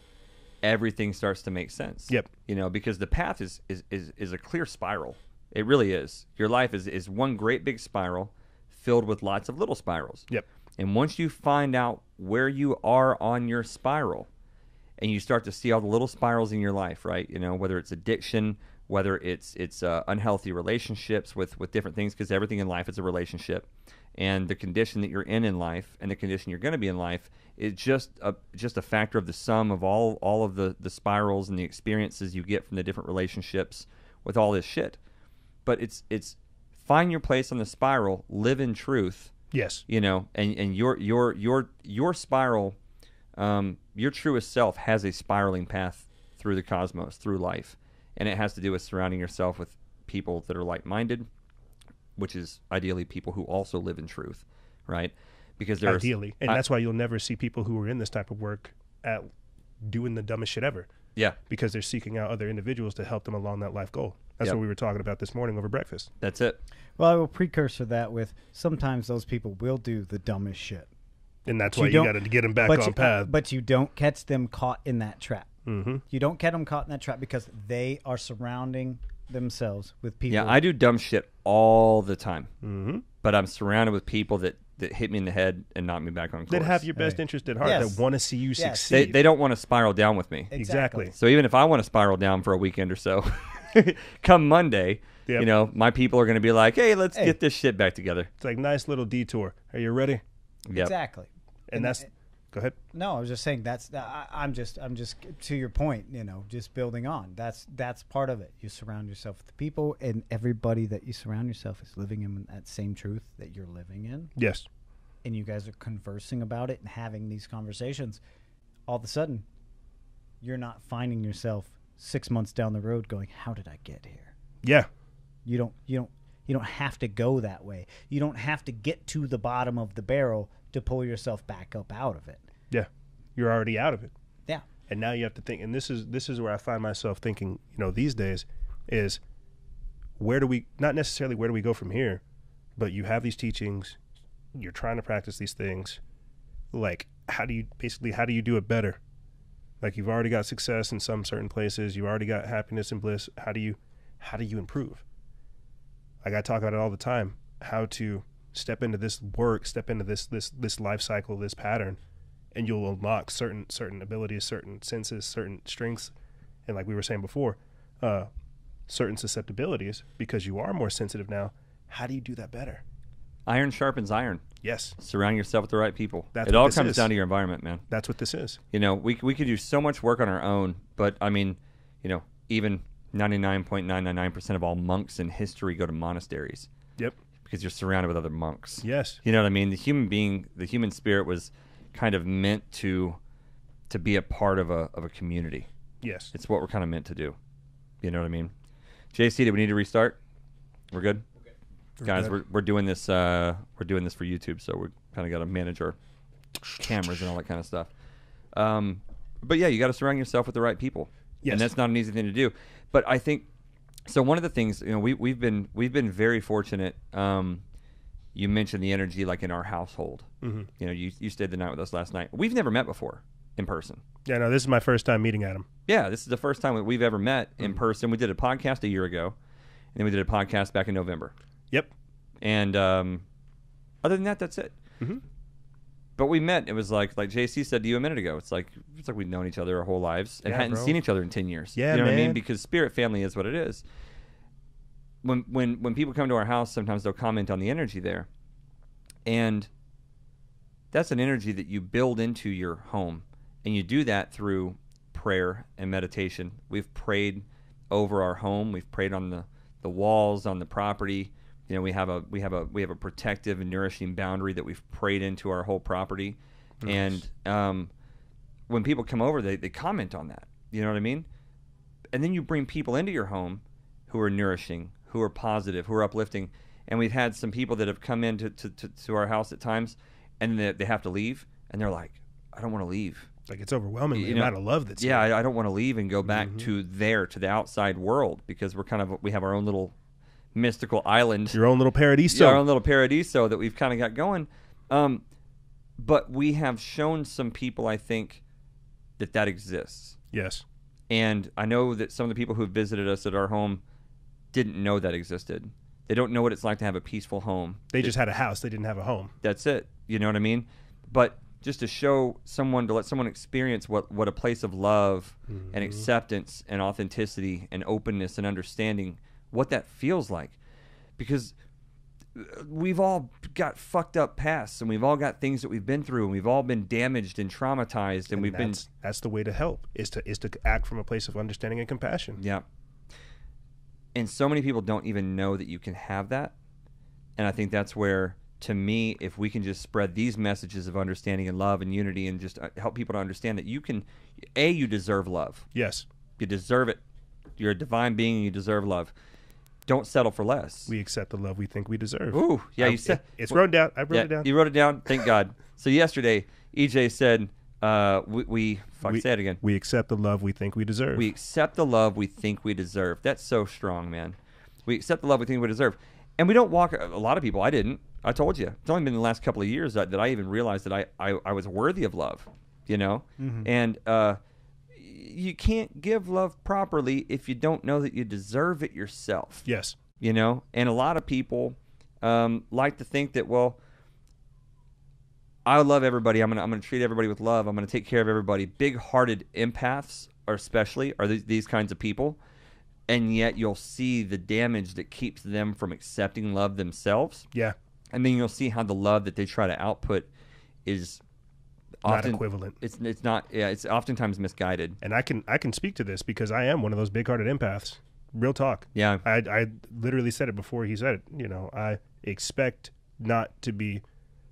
Speaker 1: everything starts to make sense.
Speaker 2: Yep.
Speaker 1: You know, because the path is a clear spiral. It really is. Your life is one great big spiral filled with lots of little spirals.
Speaker 2: Yep.
Speaker 1: And once you find out where you are on your spiral, and you start to see all the little spirals in your life, right? You know, whether it's addiction, whether it's unhealthy relationships with different things, because everything in life is a relationship, and the condition that you're in life and the condition you're going to be in life is just a factor of the sum of all of the spirals and the experiences you get from the different relationships with all this shit. But it's find your place on the spiral, live in truth.
Speaker 2: Yes.
Speaker 1: You know, and your spiral, your truest self has a spiraling path through the cosmos, through life. And it has to do with surrounding yourself with people that are like-minded, which is ideally people who also live in truth, right? Because there's
Speaker 2: ideally, and that's why you'll never see people who are in this type of work at doing the dumbest shit ever.
Speaker 1: Yeah,
Speaker 2: because they're seeking out other individuals to help them along that life goal. That's what we were talking about this morning over breakfast.
Speaker 1: That's it.
Speaker 3: Well, I will precursor that with sometimes those people will do the dumbest shit.
Speaker 2: And that's why you got to get them back on path.
Speaker 3: But you don't catch them caught in that trap.
Speaker 2: Mm-hmm.
Speaker 3: You don't get them caught in that trap because they are surrounding themselves with people.
Speaker 1: Yeah, I do dumb shit all the time.
Speaker 2: Mm-hmm.
Speaker 1: But I'm surrounded with people that hit me in the head and knock me back on course.
Speaker 2: That have your best interest at heart, that want to see you succeed.
Speaker 1: They don't want to spiral down with me.
Speaker 2: Exactly.
Speaker 1: So even if I want to spiral down for a weekend or so, come Monday, you know, my people are going to be like, hey, let's get this shit back together.
Speaker 2: It's like, nice little detour. Are you ready?
Speaker 1: Yep.
Speaker 3: Exactly.
Speaker 2: And that's... Go ahead.
Speaker 3: No, I was just saying I'm just to your point, you know, just building on. That's part of it. You surround yourself with the people, and everybody that you surround yourself is living in that same truth that you're living in.
Speaker 2: Yes.
Speaker 3: And you guys are conversing about it and having these conversations. All of a sudden, you're not finding yourself 6 months down the road going, "How did I get here?"
Speaker 2: Yeah.
Speaker 3: You don't have to go that way. You don't have to get to the bottom of the barrel to pull yourself back up out of it.
Speaker 2: Yeah. You're already out of it.
Speaker 3: Yeah.
Speaker 2: And now you have to think, and this is where I find myself thinking, you know, these days is not necessarily where do we go from here, but you have these teachings, you're trying to practice these things. Like, how do you do it better? Like, you've already got success in some certain places. You've already got happiness and bliss. How do you improve? Like, I talk about it all the time, how to step into this work, step into this life cycle, this pattern, and you'll unlock certain abilities, certain senses, certain strengths, and like we were saying before, certain susceptibilities, because you are more sensitive now. How do you do that better?
Speaker 1: Iron sharpens iron.
Speaker 2: Yes.
Speaker 1: Surround yourself with the right people.
Speaker 2: That's
Speaker 1: it all comes down to your environment, man.
Speaker 2: That's what this is.
Speaker 1: You know, we could do so much work on our own, but I mean, you know, even 99.999% of all monks in history go to monasteries.
Speaker 2: Yep.
Speaker 1: Because you're surrounded with other monks.
Speaker 2: Yes.
Speaker 1: You know what I mean? The human spirit was kind of meant to be a part of a community.
Speaker 2: Yes.
Speaker 1: It's what we're kind of meant to do. You know what I mean? JC, do we need to restart? We're good? Guys, we're doing this for YouTube, so we kind of got to manage our cameras and all that kind of stuff. But yeah, you got to surround yourself with the right people.
Speaker 2: Yes.
Speaker 1: And that's not an easy thing to do. But I think so. One of the things, you know, we've been very fortunate. You mentioned the energy, like in our household.
Speaker 2: Mm-hmm.
Speaker 1: You know, you stayed the night with us last night. We've never met before in person.
Speaker 2: Yeah, no, this is my first time meeting Adam.
Speaker 1: Yeah, this is the first time that we've ever met in person. We did a podcast a year ago, and then we did a podcast back in November.
Speaker 2: Yep.
Speaker 1: And other than that, that's it.
Speaker 2: Mm-hmm.
Speaker 1: But we met. It was like JC said to you a minute ago. It's like we've known each other our whole lives and hadn't seen each other in 10 years.
Speaker 2: Yeah,
Speaker 1: you know
Speaker 2: man.
Speaker 1: what I mean? Because spirit family is what it is. When people come to our house, sometimes they'll comment on the energy there, and that's an energy that you build into your home, and you do that through prayer and meditation. We've prayed over our home. We've prayed on the walls, on the property. You know, we have a protective and nourishing boundary that we've prayed into our whole property. Nice. And when people come over, they comment on that. You know what I mean? And then you bring people into your home who are nourishing, who are positive, who are uplifting. And we've had some people that have come into to our house at times, and they have to leave, and they're like, I don't want to leave.
Speaker 2: Like, it's overwhelming the
Speaker 1: you know,
Speaker 2: amount of love that's
Speaker 1: yeah,
Speaker 2: here.
Speaker 1: I don't want to leave and go back to the outside world, because we have our own little mystical island.
Speaker 2: Your own little paradiso.
Speaker 1: Yeah, our own little paradiso that we've kind of got going. But we have shown some people, I think, that exists.
Speaker 2: Yes.
Speaker 1: And I know that some of the people who visited us at our home didn't know that existed. They don't know what it's like to have a peaceful home.
Speaker 2: They just had a house. They didn't have a home.
Speaker 1: That's it. You know what I mean? But just to show someone, to let someone experience what a place of love and acceptance and authenticity and openness and understanding, what that feels like. Because we've all got fucked up pasts, and we've all got things that we've been through, and we've all been damaged and traumatized, and
Speaker 2: that's the way to help, is to act from a place of understanding and compassion.
Speaker 1: Yeah. And so many people don't even know that you can have that. And I think that's where, to me, if we can just spread these messages of understanding and love and unity, and just help people to understand that you can, you deserve love.
Speaker 2: Yes.
Speaker 1: You deserve it. You're a divine being, and you deserve love. Don't settle for less.
Speaker 2: We accept the love we think we deserve.
Speaker 1: Ooh, yeah, you said
Speaker 2: it's wrote down. I wrote it down.
Speaker 1: You wrote it down. Thank God. So yesterday, EJ said, say it again.
Speaker 2: We accept the love we think we deserve.
Speaker 1: We accept the love we think we deserve. That's so strong, man. We accept the love we think we deserve. And we don't walk, a lot of people, I didn't. I told you. It's only been the last couple of years that I even realized that I was worthy of love, you know? Mm-hmm. And you can't give love properly if you don't know that you deserve it yourself.
Speaker 2: Yes.
Speaker 1: You know? And a lot of people like to think that, well, I love everybody. I'm gonna treat everybody with love. I'm gonna take care of everybody. Big-hearted empaths, are these kinds of people, and yet you'll see the damage that keeps them from accepting love themselves.
Speaker 2: Yeah.
Speaker 1: And then you'll see how the love that they try to output is often
Speaker 2: not equivalent.
Speaker 1: It's not. Yeah, it's oftentimes misguided.
Speaker 2: And I can speak to this because I am one of those big-hearted empaths. Real talk.
Speaker 1: Yeah.
Speaker 2: I literally said it before he said it. You know, I expect not to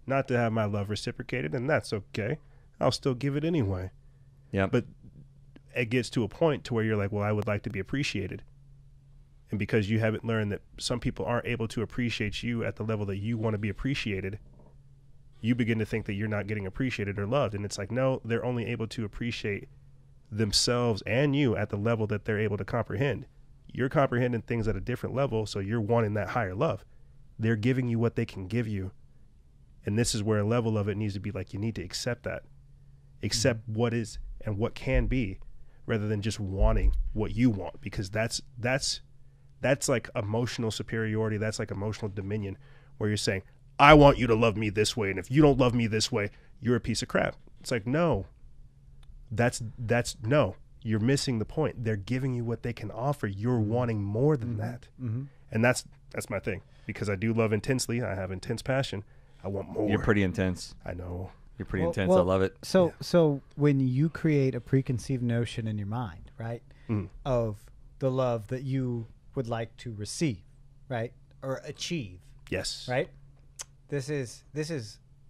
Speaker 2: have my love reciprocated, and that's okay. I'll still give it anyway.
Speaker 1: Yeah.
Speaker 2: But it gets to a point to where you're like, well, I would like to be appreciated. And because you haven't learned that some people aren't able to appreciate you at the level that you want to be appreciated, you begin to think that you're not getting appreciated or loved. And it's like, no, they're only able to appreciate themselves and you at the level that they're able to comprehend. You're comprehending things at a different level, so you're wanting that higher love. They're giving you what they can give you. And this is where a level of it needs to be like, you need to accept that. Accept what is and what can be, rather than just wanting what you want, because that's like emotional superiority. That's like emotional dominion, where you're saying, I want you to love me this way, and if you don't love me this way, you're a piece of crap. It's like, no, that's no, you're missing the point. They're giving you what they can offer. You're wanting more than that. Mm-hmm. And that's my thing, because I do love intensely. I have intense passion. I want more.
Speaker 1: You're pretty intense.
Speaker 2: I know.
Speaker 1: You're pretty intense. I love it.
Speaker 3: So when you create a preconceived notion in your mind, right, of the love that you would like to receive, right, or achieve,
Speaker 2: yes,
Speaker 3: right, this is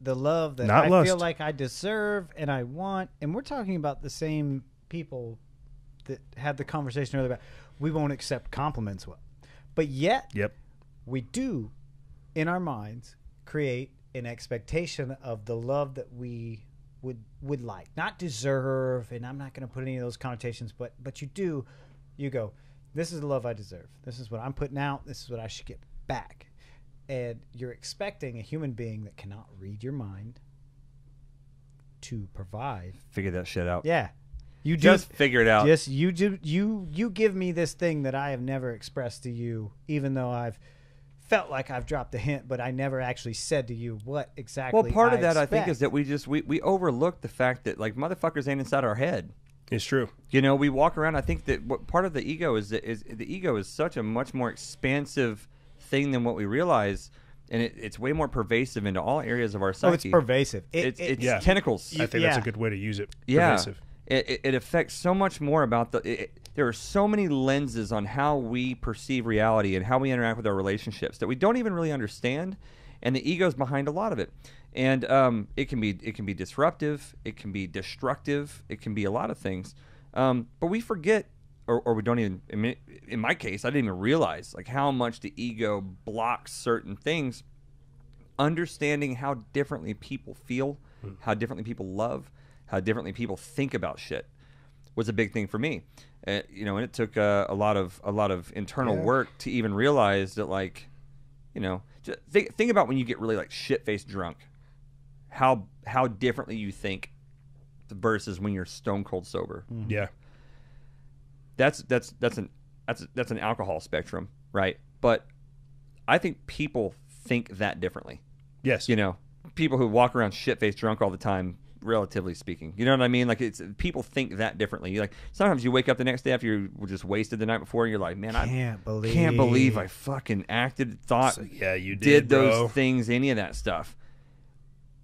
Speaker 3: the love that
Speaker 2: Not
Speaker 3: I
Speaker 2: lust.
Speaker 3: feel like I deserve and I want, and we're talking about the same people that had the conversation earlier about we won't accept compliments well, but yet we do in our minds create an expectation of the love that we would like, not deserve, and I'm not going to put any of those connotations, but you go, this is the love I deserve. This is what I'm putting out. This is what I should get back. And you're expecting a human being that cannot read your mind to provide.
Speaker 1: Figure that shit out.
Speaker 3: Yeah. You
Speaker 1: just figure it out.
Speaker 3: Yes, you give me this thing that I have never expressed to you, even though I've felt like I've dropped a hint, but I never actually said to you what exactly.
Speaker 1: Well, part of that I think is that we overlook the fact that, like, motherfuckers ain't inside our head.
Speaker 2: It's true.
Speaker 1: You know, we walk around. I think that what part of the ego is the ego is such a much more expansive thing than what we realize, and it's way more pervasive into all areas of our psyche.
Speaker 3: Oh, it's pervasive.
Speaker 1: It's tentacles.
Speaker 2: I think that's a good way to use it.
Speaker 1: Yeah.
Speaker 2: Pervasive.
Speaker 1: It affects so much more about there are so many lenses on how we perceive reality and how we interact with our relationships that we don't even really understand, and the ego's behind a lot of it. And it can be disruptive, it can be destructive, it can be a lot of things. But we forget, or we don't even. I mean, in my case, I didn't even realize like how much the ego blocks certain things. Understanding how differently people feel, how differently people love, how differently people think about shit was a big thing for me. You know, and it took a lot of internal work to even realize that, like, you know, just think about when you get really like shit-faced drunk. how differently you think versus when you're stone cold sober.
Speaker 3: Mm-hmm.
Speaker 2: Yeah.
Speaker 1: That's an alcohol spectrum, right? But I think people think that differently.
Speaker 2: Yes.
Speaker 1: You know, people who walk around shit-faced drunk all the time, relatively speaking. You know what I mean? Like, it's people think that differently. You like sometimes you wake up the next day after you were just wasted the night before, and you're like, man, I can't believe I fucking acted, thought,
Speaker 2: So, yeah, you
Speaker 1: did
Speaker 2: bro.
Speaker 1: those things, any of that stuff.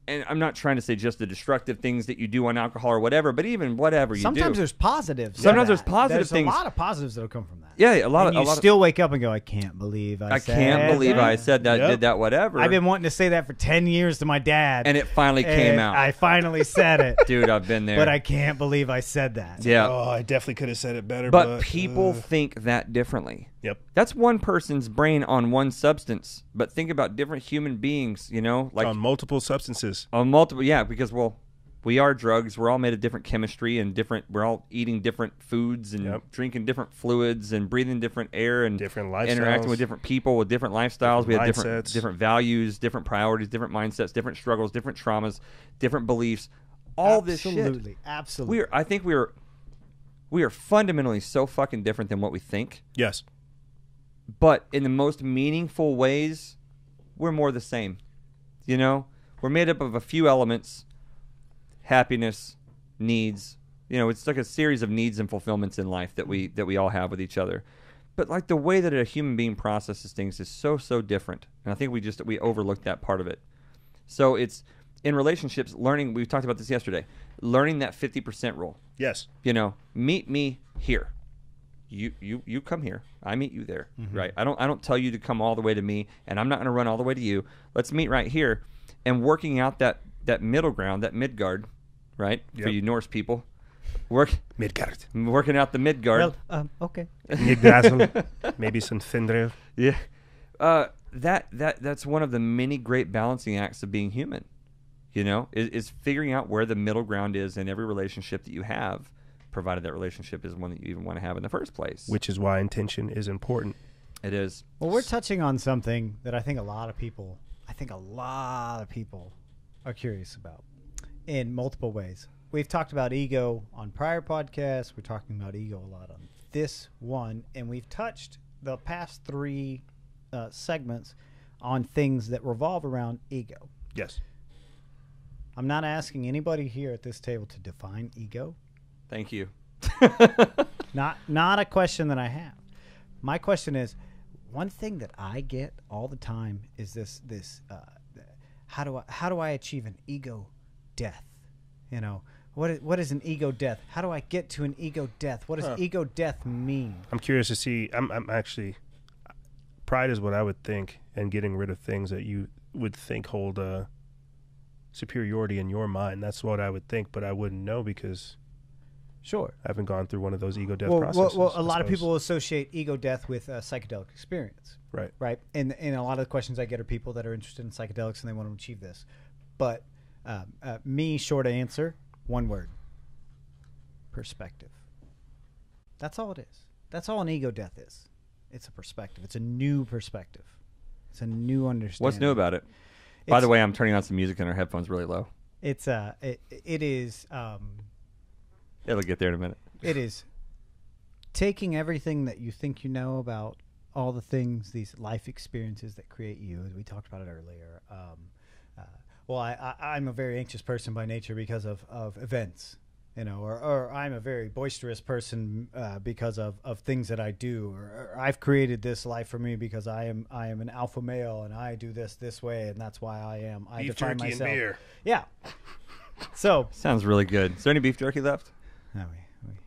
Speaker 1: And I'm not trying to say just the destructive things that you do on alcohol or whatever, but even whatever you do.
Speaker 3: Sometimes there's positives. to
Speaker 1: Sometimes
Speaker 3: that.
Speaker 1: there's positive
Speaker 3: there's
Speaker 1: things.
Speaker 3: a lot of positives that'll come from that.
Speaker 1: Yeah, a lot
Speaker 3: And
Speaker 1: of
Speaker 3: you still wake up and go, I can't believe I
Speaker 1: said that,
Speaker 2: Yep.
Speaker 1: did that, whatever.
Speaker 3: I've been wanting to say that for 10 years to my dad.
Speaker 1: and it finally came out.
Speaker 3: I finally said it.
Speaker 1: Dude, I've been there.
Speaker 3: But I can't believe I said that.
Speaker 1: yeah.
Speaker 2: Oh, I definitely could have said it better.
Speaker 1: But people think that differently.
Speaker 2: Yep.
Speaker 1: That's one person's brain on one substance. But think about different human beings, you know, like
Speaker 2: On multiple substances.
Speaker 1: on multiple. Yeah, because we are drugs. We're all made of different chemistry and different. We're all eating different foods and
Speaker 2: Yep.
Speaker 1: drinking different fluids and breathing different air and
Speaker 2: Different lifestyles.
Speaker 1: interacting with different people with different lifestyles. We have
Speaker 2: Different mindsets.
Speaker 1: different values, different priorities, different mindsets, different struggles, different traumas, different beliefs. All this shit.
Speaker 3: Absolutely.
Speaker 1: I think we are fundamentally so fucking different than what we think.
Speaker 2: Yes.
Speaker 1: But in the most meaningful ways, we're more the same. You know, we're made up of a few elements: happiness, needs. You know, it's like a series of needs and fulfillments in life that we all have with each other. But like the way that a human being processes things is so different, and I think we overlooked that part of it. So it's in relationships, learning. We talked about this yesterday. Learning that 50% rule.
Speaker 2: Yes.
Speaker 1: You know, meet me here. You come here. I meet you there.
Speaker 3: Mm-hmm.
Speaker 1: Right. I don't tell you to come all the way to me, and I'm not going to run all the way to you. Let's meet right here, and working out that middle ground, that Midgard, right?
Speaker 2: Yep.
Speaker 1: For you Norse people,
Speaker 2: Midgard.
Speaker 1: working out the Midgard.
Speaker 3: Well, okay.
Speaker 2: Yggdrasil. Maybe some Findrill.
Speaker 1: Yeah. That's one of the many great balancing acts of being human. You know, is figuring out where the middle ground is in every relationship that you have, provided that relationship is one that you even want to have in the first place.
Speaker 2: Which is why intention is important.
Speaker 1: It is.
Speaker 3: Well, we're touching on something that I think a lot of people are curious about in multiple ways. We've talked about ego on prior podcasts. We're talking about ego a lot on this one. And we've touched the past three segments on things that revolve around ego.
Speaker 2: Yes.
Speaker 3: I'm not asking anybody here at this table to define ego.
Speaker 1: Thank you.
Speaker 3: Not a question that I have. My question is, one thing that I get all the time is this how do I achieve an ego death? You know, what is an ego death? How do I get to an ego death? What does ego death mean?
Speaker 2: I'm curious to see. I'm actually, pride is what I would think, and getting rid of things that you would think hold superiority in your mind. That's what I would think, but I wouldn't know because
Speaker 3: Sure.
Speaker 2: I haven't gone through one of those ego death
Speaker 3: Well,
Speaker 2: processes.
Speaker 3: a lot of people associate ego death with a psychedelic experience.
Speaker 2: Right.
Speaker 3: Right. And a lot of the questions I get are people that are interested in psychedelics and they want to achieve this. But me, short answer, one word: perspective. That's all it is. That's all an ego death is. It's a perspective. It's a new perspective. It's a new understanding.
Speaker 1: What's new about it? By the way, I'm turning on some music in our headphones really low.
Speaker 3: It's it is
Speaker 1: It'll get there in a minute.
Speaker 3: it is taking everything that you think you know about all the things, these life experiences that create you, as we talked about it earlier. Well, I'm a very anxious person by nature because of events, you know, or I'm a very boisterous person because of things that I do, or I've created this life for me because I am an alpha male and I do this way, and that's why I
Speaker 2: Beef
Speaker 3: define
Speaker 2: jerky
Speaker 3: myself.
Speaker 2: and beer.
Speaker 3: Yeah. So
Speaker 1: Sounds really good. Is there any beef jerky left?
Speaker 3: no,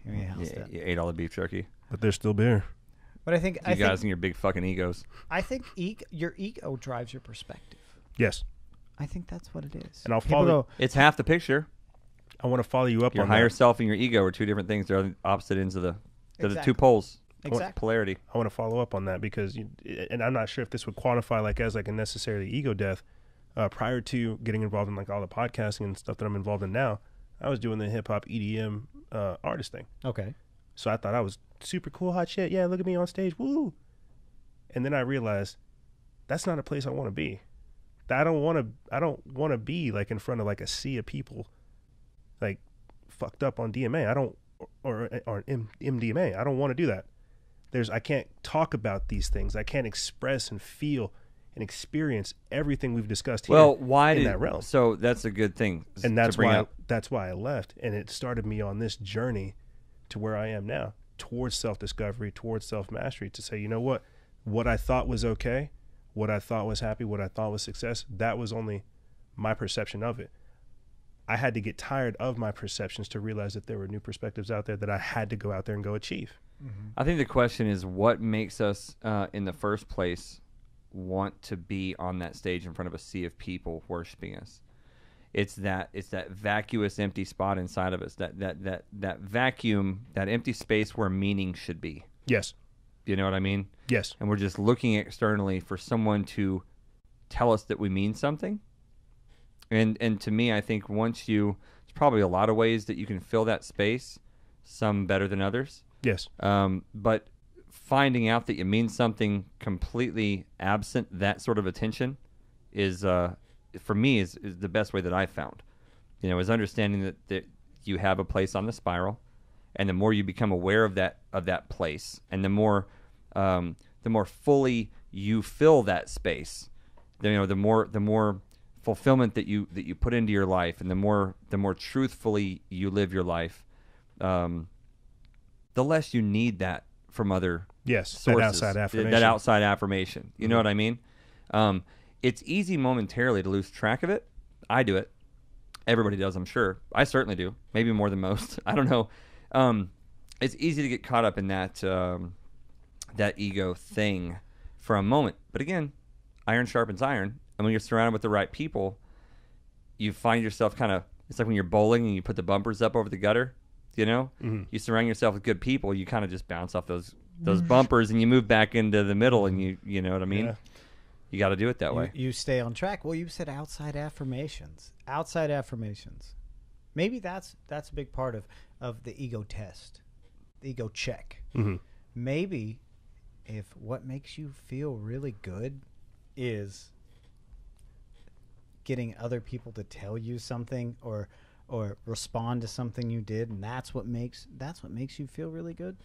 Speaker 3: we housed it.
Speaker 1: You ate all the beef jerky.
Speaker 2: But there's still beer.
Speaker 3: But I think
Speaker 1: You guys and your big fucking egos.
Speaker 3: I think your ego drives your perspective.
Speaker 2: Yes.
Speaker 3: I think that's what it is.
Speaker 2: And I'll
Speaker 3: People
Speaker 2: follow-
Speaker 3: go,
Speaker 1: It's half the picture.
Speaker 2: I want to follow you up
Speaker 1: Your
Speaker 2: on
Speaker 1: higher
Speaker 2: that.
Speaker 1: self and your ego are two different things. They're on the opposite ends of they're the
Speaker 3: Exactly.
Speaker 1: two poles.
Speaker 3: Exactly.
Speaker 1: Polarity.
Speaker 2: I want to follow up on that because, and I'm not sure if this would qualify like as like a necessarily ego death. Prior to getting involved in like all the podcasting and stuff that I'm involved in now, I was doing the hip hop EDM artist thing.
Speaker 3: okay.
Speaker 2: So I thought I was super cool, hot shit. Yeah, look at me on stage, woo! And then I realized that's not a place I want to be, I don't want to be like in front of like a sea of people like fucked up on DMA. I don't, or MDMA. I don't want to do that. I can't talk about these things. I can't express and feel and experience everything we've discussed here.
Speaker 1: Well, why
Speaker 2: in
Speaker 1: did
Speaker 2: that realm?
Speaker 1: So that's a good thing,
Speaker 2: And that's
Speaker 1: to bring
Speaker 2: why
Speaker 1: up.
Speaker 2: that's why I left, and it started me on this journey to where I am now, towards self-discovery, towards self-mastery, to say, you know what I thought was okay, what I thought was happy, what I thought was success, that was only my perception of it. I had to get tired of my perceptions to realize that there were new perspectives out there that I had to go out there and go achieve.
Speaker 3: Mm-hmm.
Speaker 1: I think the question is what makes us, in the first place, want to be on that stage in front of a sea of people worshiping us. It's that vacuous, empty spot inside of us. That vacuum, that empty space where meaning should be.
Speaker 2: Yes.
Speaker 1: You know what I mean?
Speaker 2: Yes.
Speaker 1: And we're just looking externally for someone to tell us that we mean something. And to me, I think there's probably a lot of ways that you can fill that space, some better than others.
Speaker 2: Yes.
Speaker 1: But finding out that you mean something completely absent that sort of attention is, for me, is the best way that I've found. Is understanding that you have a place on the spiral, and the more you become aware of that place, and the more fully you fill that space, the more fulfillment that you put into your life, and the more truthfully you live your life, the less you need that from other sources.
Speaker 2: That outside affirmation.
Speaker 1: That outside affirmation. You know what I mean? It's easy momentarily to lose track of it. I do it. Everybody does, I'm sure. I certainly do. Maybe more than most. I don't know. It's easy to get caught up in that ego thing for a moment. But again, iron sharpens iron. And when you're surrounded with the right people, you find yourself it's like when you're bowling and you put the bumpers up over the gutter,
Speaker 2: Mm-hmm.
Speaker 1: You surround yourself with good people, you kind of just bounce off those bumpers and you move back into the middle, and you know what I mean? Yeah. You got to do it that way.
Speaker 3: You stay on track. Well, you said outside affirmations. Outside affirmations. Maybe that's a big part of the ego test, the ego check.
Speaker 2: Mm-hmm.
Speaker 3: Maybe if what makes you feel really good is getting other people to tell you something or respond to something you did, and that's what makes you feel really good.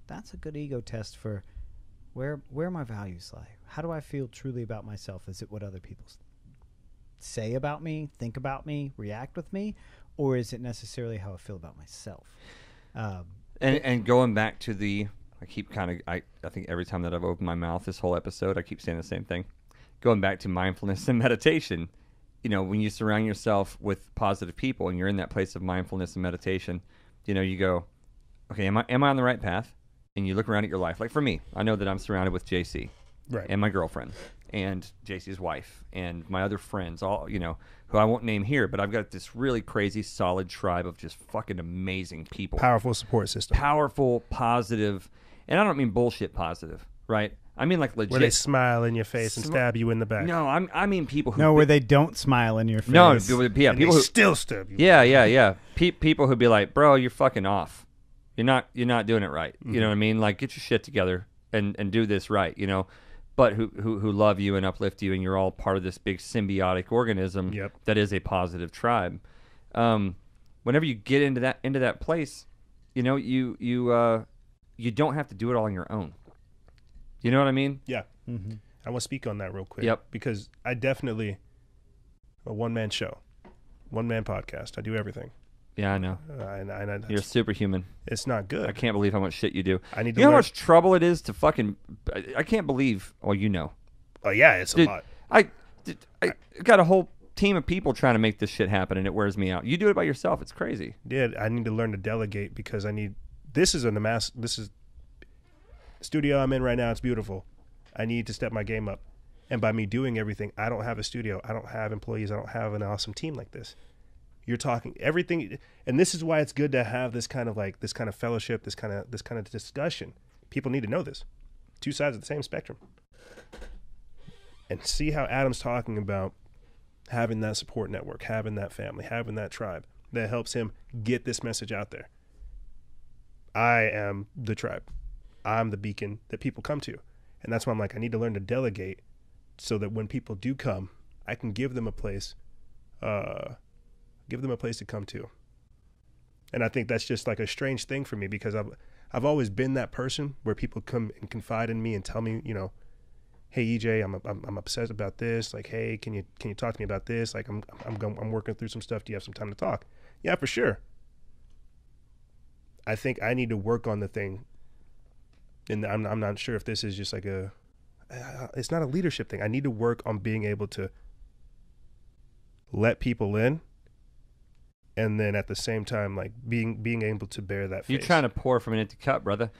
Speaker 3: That's a good ego test for where my values lie. How do I feel truly about myself? Is it what other people say about me, think about me, react with me, or is it necessarily how I feel about myself?
Speaker 1: And going back to I think every time that I've opened my mouth this whole episode, I keep saying the same thing. Going back to mindfulness and meditation. When you surround yourself with positive people and you're in that place of mindfulness and meditation, you go, okay, am I on the right path? And you look around at your life. Like for me, I know that I'm surrounded with JC,
Speaker 2: right,
Speaker 1: and my girlfriend, and JC's wife, and my other friends, all who I won't name here, but I've got this really crazy, solid tribe of just fucking amazing people.
Speaker 2: Powerful support system.
Speaker 1: Powerful, positive, and I don't mean bullshit positive, right? I mean like legit.
Speaker 2: Where they smile in your face and stab you in the back.
Speaker 1: No, I mean people who...
Speaker 3: No, where they don't smile in your face.
Speaker 1: No, yeah, people who
Speaker 2: still stab you.
Speaker 1: Yeah. People who'd be like, bro, you're fucking off. You're not doing it right.
Speaker 2: Mm-hmm.
Speaker 1: You know what I mean? Like, get your shit together and do this right, But who love you and uplift you, and you're all part of this big symbiotic organism that is a positive tribe. Whenever you get into that place, you don't have to do it all on your own. You know what I mean?
Speaker 2: Yeah.
Speaker 3: Mm-hmm.
Speaker 2: I want to speak on that real quick.
Speaker 1: Yep.
Speaker 2: Because I definitely, a one-man show, one-man podcast. I do everything.
Speaker 1: Yeah, I know. You're superhuman.
Speaker 2: It's not good.
Speaker 1: I can't believe how much shit you do.
Speaker 2: I need to
Speaker 1: You know
Speaker 2: learn.
Speaker 1: how much trouble it is to fucking... I can't believe... Well,
Speaker 2: Oh, yeah, it's a lot.
Speaker 1: I got a whole team of people trying to make this shit happen, and it wears me out. You do it by yourself. It's crazy.
Speaker 2: I need to learn to delegate because this is studio I'm in right now. It's beautiful. I need to step my game up. And by me doing everything, I don't have a studio. I don't have employees. I don't have an awesome team like this. You're talking everything. And this is why it's good to have this kind of fellowship, this kind of discussion. People need to know this. Two sides of the same spectrum. And see how Adam's talking about having that support network, having that family, having that tribe that helps him get this message out there. I am the tribe. I'm the beacon that people come to. And that's why I'm like, I need to learn to delegate so that when people do come, I can give them a place, to come to. And I think that's just like a strange thing for me, because I've always been that person where people come and confide in me and tell me, you know, hey EJ, I'm upset about this. Like, hey, can you talk to me about this? Like, I'm working through some stuff. Do you have some time to talk? Yeah, for sure. I think I need to work on the thing, and I'm not sure if this is just like it's not a leadership thing. I need to work on being able to let people in, and then at the same time, like being able to bear that face.
Speaker 1: You're trying to pour from an empty cup, brother.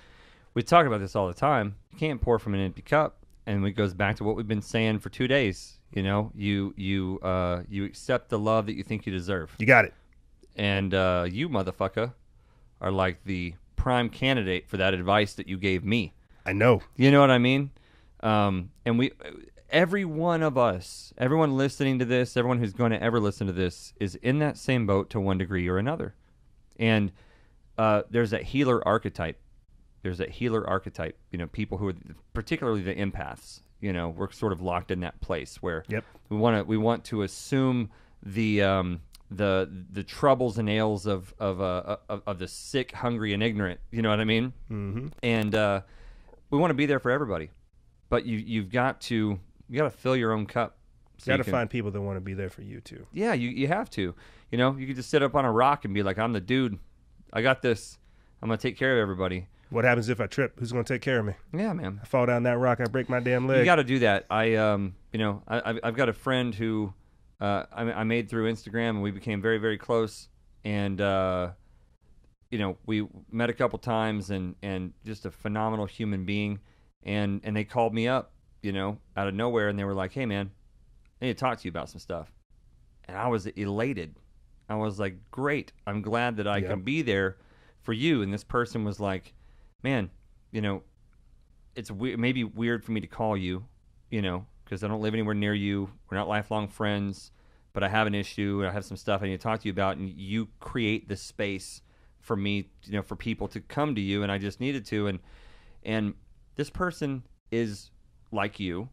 Speaker 1: We talk about this all the time. You can't pour from an empty cup. And it goes back to what we've been saying for 2 days. You know, you accept the love that you think you deserve.
Speaker 2: You got it.
Speaker 1: And you, motherfucker, are like the prime candidate for that advice that you gave me.
Speaker 2: I know.
Speaker 1: You know what I mean? And every one of us, everyone listening to this, everyone who's going to ever listen to this, is in that same boat to one degree or another. And there's that healer archetype. You know, people who are particularly the empaths. You know, we're sort of locked in that place where we want to assume the troubles and ails of the sick, hungry, and ignorant. You know what I mean?
Speaker 2: Mm-hmm.
Speaker 1: And we want to be there for everybody, but you got to fill your own cup.
Speaker 2: So you got to find people that want to be there for you too.
Speaker 1: Yeah, you have to. You know, you could just sit up on a rock and be like, I'm the dude. I got this. I'm gonna take care of everybody.
Speaker 2: What happens if I trip? Who's going to take care of me?
Speaker 1: Yeah, man.
Speaker 2: I fall down that rock, I break my damn leg.
Speaker 1: You got to do that. I've got a friend who I made through Instagram, and we became very, very close. And we met a couple times, and just a phenomenal human being. And they called me up, you know, out of nowhere, and they were like, "Hey, man, I need to talk to you about some stuff." And I was elated. I was like, "Great! I'm glad that I can be there for you." And this person was like, "Man, you know, it's maybe weird for me to call you, you know, because I don't live anywhere near you. We're not lifelong friends, but I have an issue, and I have some stuff I need to talk to you about, and you create the space for me, you know, for people to come to you, and I just needed to." And this person is like you,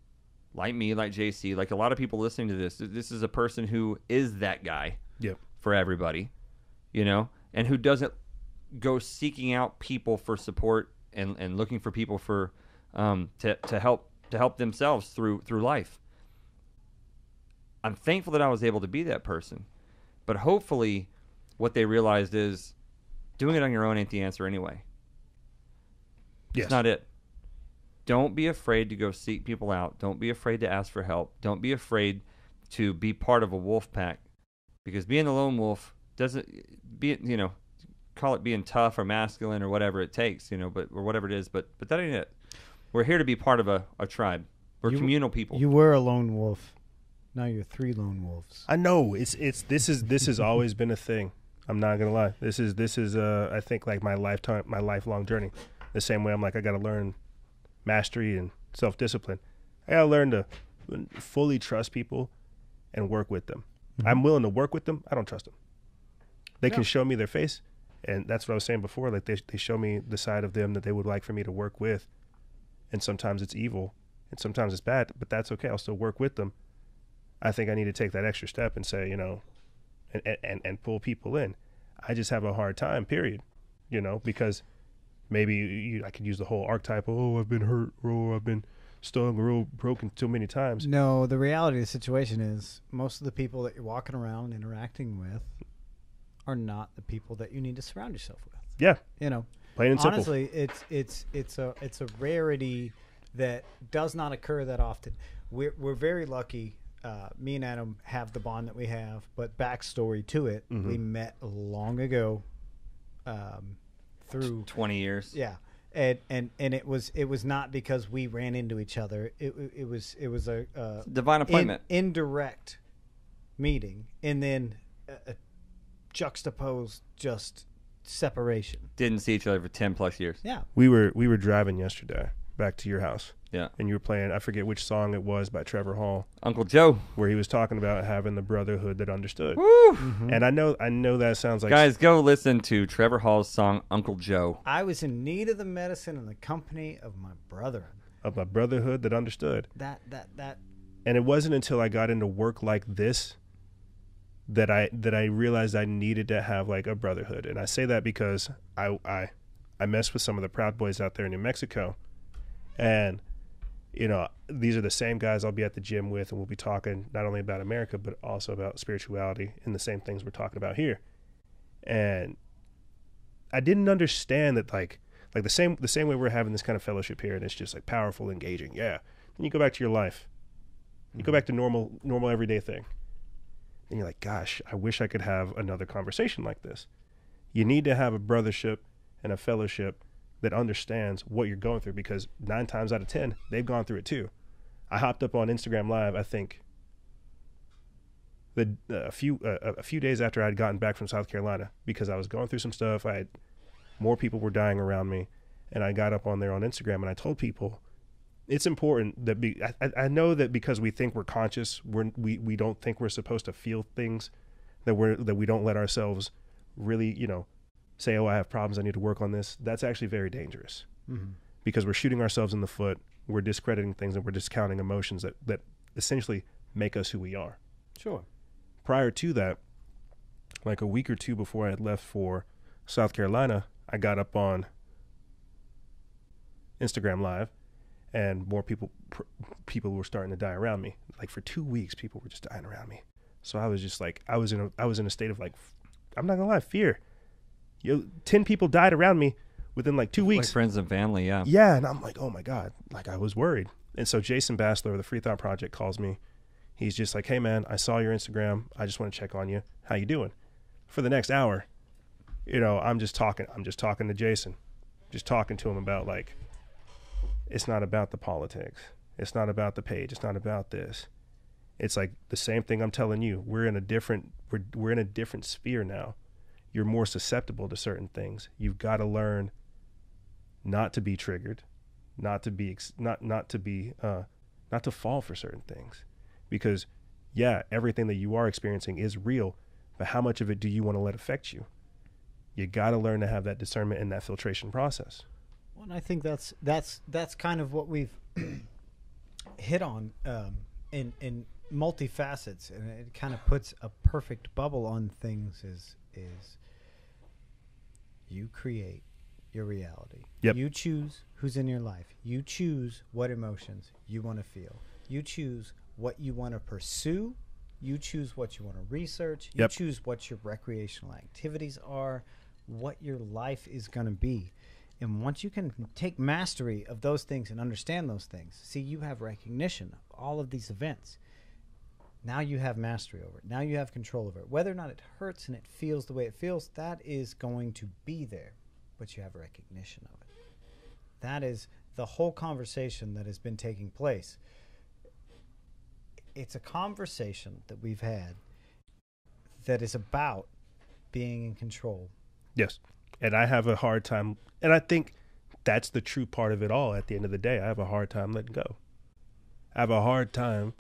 Speaker 1: like me, like JC, like a lot of people listening to this. This is a person who is that guy for everybody, you know, and who doesn't go seeking out people for support and looking for people for to help themselves through life. I'm thankful that I was able to be that person, but hopefully what they realized is doing it on your own ain't the answer anyway.
Speaker 2: Yes.
Speaker 1: It's not it. Don't be afraid to go seek people out. Don't be afraid to ask for help. Don't be afraid to be part of a wolf pack, because being a lone wolf doesn't be, you know, call it being tough or masculine or whatever it takes, you know, or whatever it is, but that ain't it. We're here to be part of a tribe. We're communal people.
Speaker 3: You were a lone wolf. Now you're 3 lone wolves.
Speaker 2: I know. This has always been a thing. I'm not gonna lie. This is I think like my lifelong journey. The same way I'm like, I gotta learn mastery and self-discipline. I gotta learn to fully trust people and work with them. Mm-hmm. I'm willing to work with them. I don't trust them. They can show me their face. And that's what I was saying before. Like they show me the side of them that they would like for me to work with. And sometimes it's evil and sometimes it's bad, but that's okay. I'll still work with them. I think I need to take that extra step and say, you know, and pull people in. I just have a hard time, period. You know, because maybe I could use the whole archetype. Oh, I've been hurt, or I've been stung or broken too many times.
Speaker 3: No, the reality of the situation is most of the people that you're walking around interacting with are not the people that you need to surround yourself with.
Speaker 2: Yeah.
Speaker 3: You know,
Speaker 2: plain and simple.
Speaker 3: Honestly, it's a rarity that does not occur that often. We're very lucky. Me and Adam have the bond that we have, but backstory to it, we met long ago, through
Speaker 1: 20 years.
Speaker 3: Yeah. And it was not because we ran into each other. It was a
Speaker 1: divine appointment,
Speaker 3: indirect meeting, and then a juxtaposed just separation.
Speaker 1: Didn't see each other for 10 plus years.
Speaker 3: Yeah.
Speaker 2: We were driving yesterday back to your house.
Speaker 1: Yeah.
Speaker 2: And you were playing, I forget which song it was by Trevor Hall.
Speaker 1: Uncle Joe.
Speaker 2: Where he was talking about having the brotherhood that understood.
Speaker 1: Woo!
Speaker 2: Mm-hmm. And I know that sounds like...
Speaker 1: Guys, go listen to Trevor Hall's song, Uncle Joe.
Speaker 3: I was in need of the medicine and the company of my brethren.
Speaker 2: Of my brotherhood that understood.
Speaker 3: That
Speaker 2: And it wasn't until I got into work like this that I realized I needed to have like a brotherhood. And I say that because I mess with some of the Proud Boys out there in New Mexico, and these are the same guys I'll be at the gym with, and we'll be talking not only about America but also about spirituality and the same things we're talking about here. And I didn't understand that like the same way we're having this kind of fellowship here, and it's just like powerful, engaging. Yeah. Then you go back to your life. You go back to normal everyday thing. And you're like, gosh, I wish I could have another conversation like this. You need to have a brothership and a fellowship that understands what you're going through, because 9 times out of 10, they've gone through it too. I hopped up on Instagram Live, I think, a few days after I'd gotten back from South Carolina, because I was going through some stuff. More people were dying around me, and I got up on there on Instagram and I told people, it's important that I know that because we think we're conscious, we don't think we're supposed to feel things, that we don't let ourselves really, say, oh, I have problems, I need to work on this. That's actually very dangerous, because we're shooting ourselves in the foot, we're discrediting things, and we're discounting emotions that essentially make us who we are.
Speaker 3: Sure.
Speaker 2: Prior to that, like a week or two before I had left for South Carolina, I got up on Instagram Live, and more people were starting to die around me. Like for 2 weeks, people were just dying around me. So I was just like, I was in a state of like, I'm not gonna lie, fear. 10 people died around me within like 2 weeks.
Speaker 1: Like friends and family, yeah.
Speaker 2: Yeah, and I'm like, oh my God, like I was worried. And so Jason Bassler of the Free Thought Project calls me. He's just like, hey man, I saw your Instagram. I just want to check on you. How you doing? For the next hour, I'm just talking to Jason, just talking to him about like, it's not about the politics. It's not about the page. It's not about this. It's like the same thing I'm telling you. We're in a different sphere now. You're more susceptible to certain things. You've got to learn not to be triggered, not to fall for certain things, because yeah, everything that you are experiencing is real, but how much of it do you want to let affect you? You got to learn to have that discernment and that filtration process.
Speaker 3: Well, and I think that's kind of what we've hit on in multifacets, and it kind of puts a perfect bubble on things. Is you create your reality.
Speaker 2: Yep.
Speaker 3: You choose who's in your life. You choose what emotions you want to feel. You choose what you want to pursue. You choose what you want to research. You choose what your recreational activities are, what your life is going to be. And once you can take mastery of those things and understand those things, see, you have recognition of all of these events. Now you have mastery over it. Now you have control over it. Whether or not it hurts and it feels the way it feels, that is going to be there, but you have recognition of it. That is the whole conversation that has been taking place. It's a conversation that we've had that is about being in control.
Speaker 2: Yes. And I have a hard time, and I think that's the true part of it all. At the end of the day, I have a hard time letting go. I have a hard time,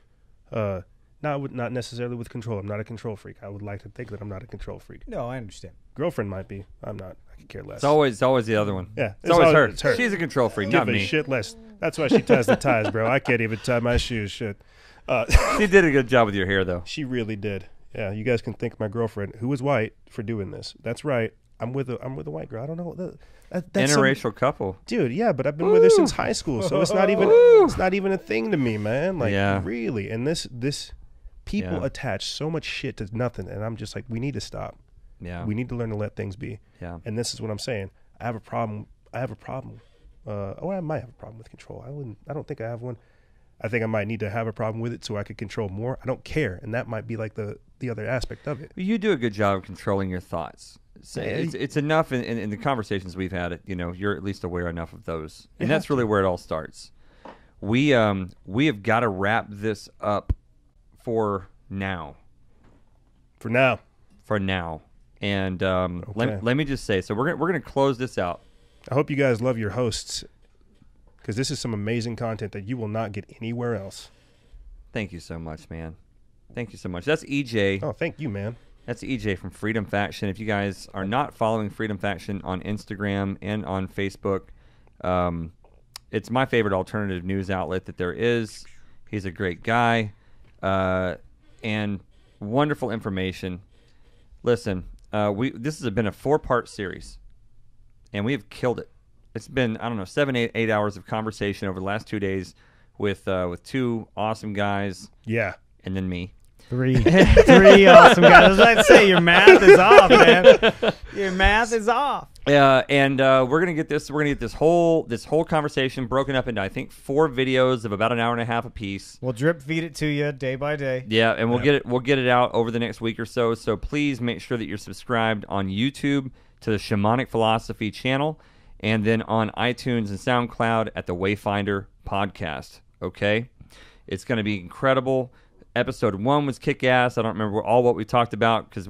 Speaker 2: not necessarily with control. I'm not a control freak. I would like to think that I'm not a control freak.
Speaker 3: No, I understand.
Speaker 2: Girlfriend might be. I'm not. I could care less.
Speaker 1: It's always the other one.
Speaker 2: Yeah.
Speaker 1: It's always her.
Speaker 2: It's her.
Speaker 1: She's a control freak, not
Speaker 2: Give a
Speaker 1: me.
Speaker 2: shit less. That's why she ties the ties, bro. I can't even tie my shoes. Shit.
Speaker 1: She did a good job with your hair, though.
Speaker 2: She really did. Yeah. You guys can thank my girlfriend, who is white, for doing this. That's right. I'm with a white girl. I don't know. That's
Speaker 1: Interracial couple,
Speaker 2: dude. Yeah, but I've been with her since high school, so it's not even a thing to me, man. Like, really. And this people attach so much shit to nothing, and I'm just like, we need to stop.
Speaker 1: Yeah,
Speaker 2: we need to learn to let things be.
Speaker 1: Yeah,
Speaker 2: and this is what I'm saying. I have a problem. I might have a problem with control. I don't think I have one. I think I might need to have a problem with it so I could control more. I don't care, and that might be like the other aspect of it.
Speaker 1: You do a good job of controlling your thoughts. So it's enough in the conversations we've had. You're at least aware enough of those, and that's really where it all starts. We have got to wrap this up for now. And let me just say, so we're gonna close this out.
Speaker 2: I hope you guys love your hosts, because this is some amazing content that you will not get anywhere else.
Speaker 1: Thank you so much, man. Thank you so much. That's EJ.
Speaker 2: Oh, thank you, man.
Speaker 1: That's EJ from Freedom Faction. If you guys are not following Freedom Faction on Instagram and on Facebook, it's my favorite alternative news outlet that there is. He's a great guy. and wonderful information. Listen, this has been a 4-part series, and we have killed it. It's been, I don't know, 7, 8 hours of conversation over the last 2 days with 2 awesome guys.
Speaker 2: Yeah.
Speaker 1: And then me.
Speaker 3: 3 awesome guys. I was about to say, your math is off, man. Your math is off.
Speaker 1: And we're gonna get this. We're gonna get this whole conversation broken up into, I think, 4 videos of about an hour and a half apiece.
Speaker 3: We'll drip feed it to you day by day.
Speaker 1: Yeah, and we'll get it out over the next week or so. So please make sure that you're subscribed on YouTube to the Shamanic Philosophy channel, and then on iTunes and SoundCloud at the Wayfinder Podcast. Okay, it's gonna be incredible. Episode 1 was kick-ass. I don't remember all what we talked about because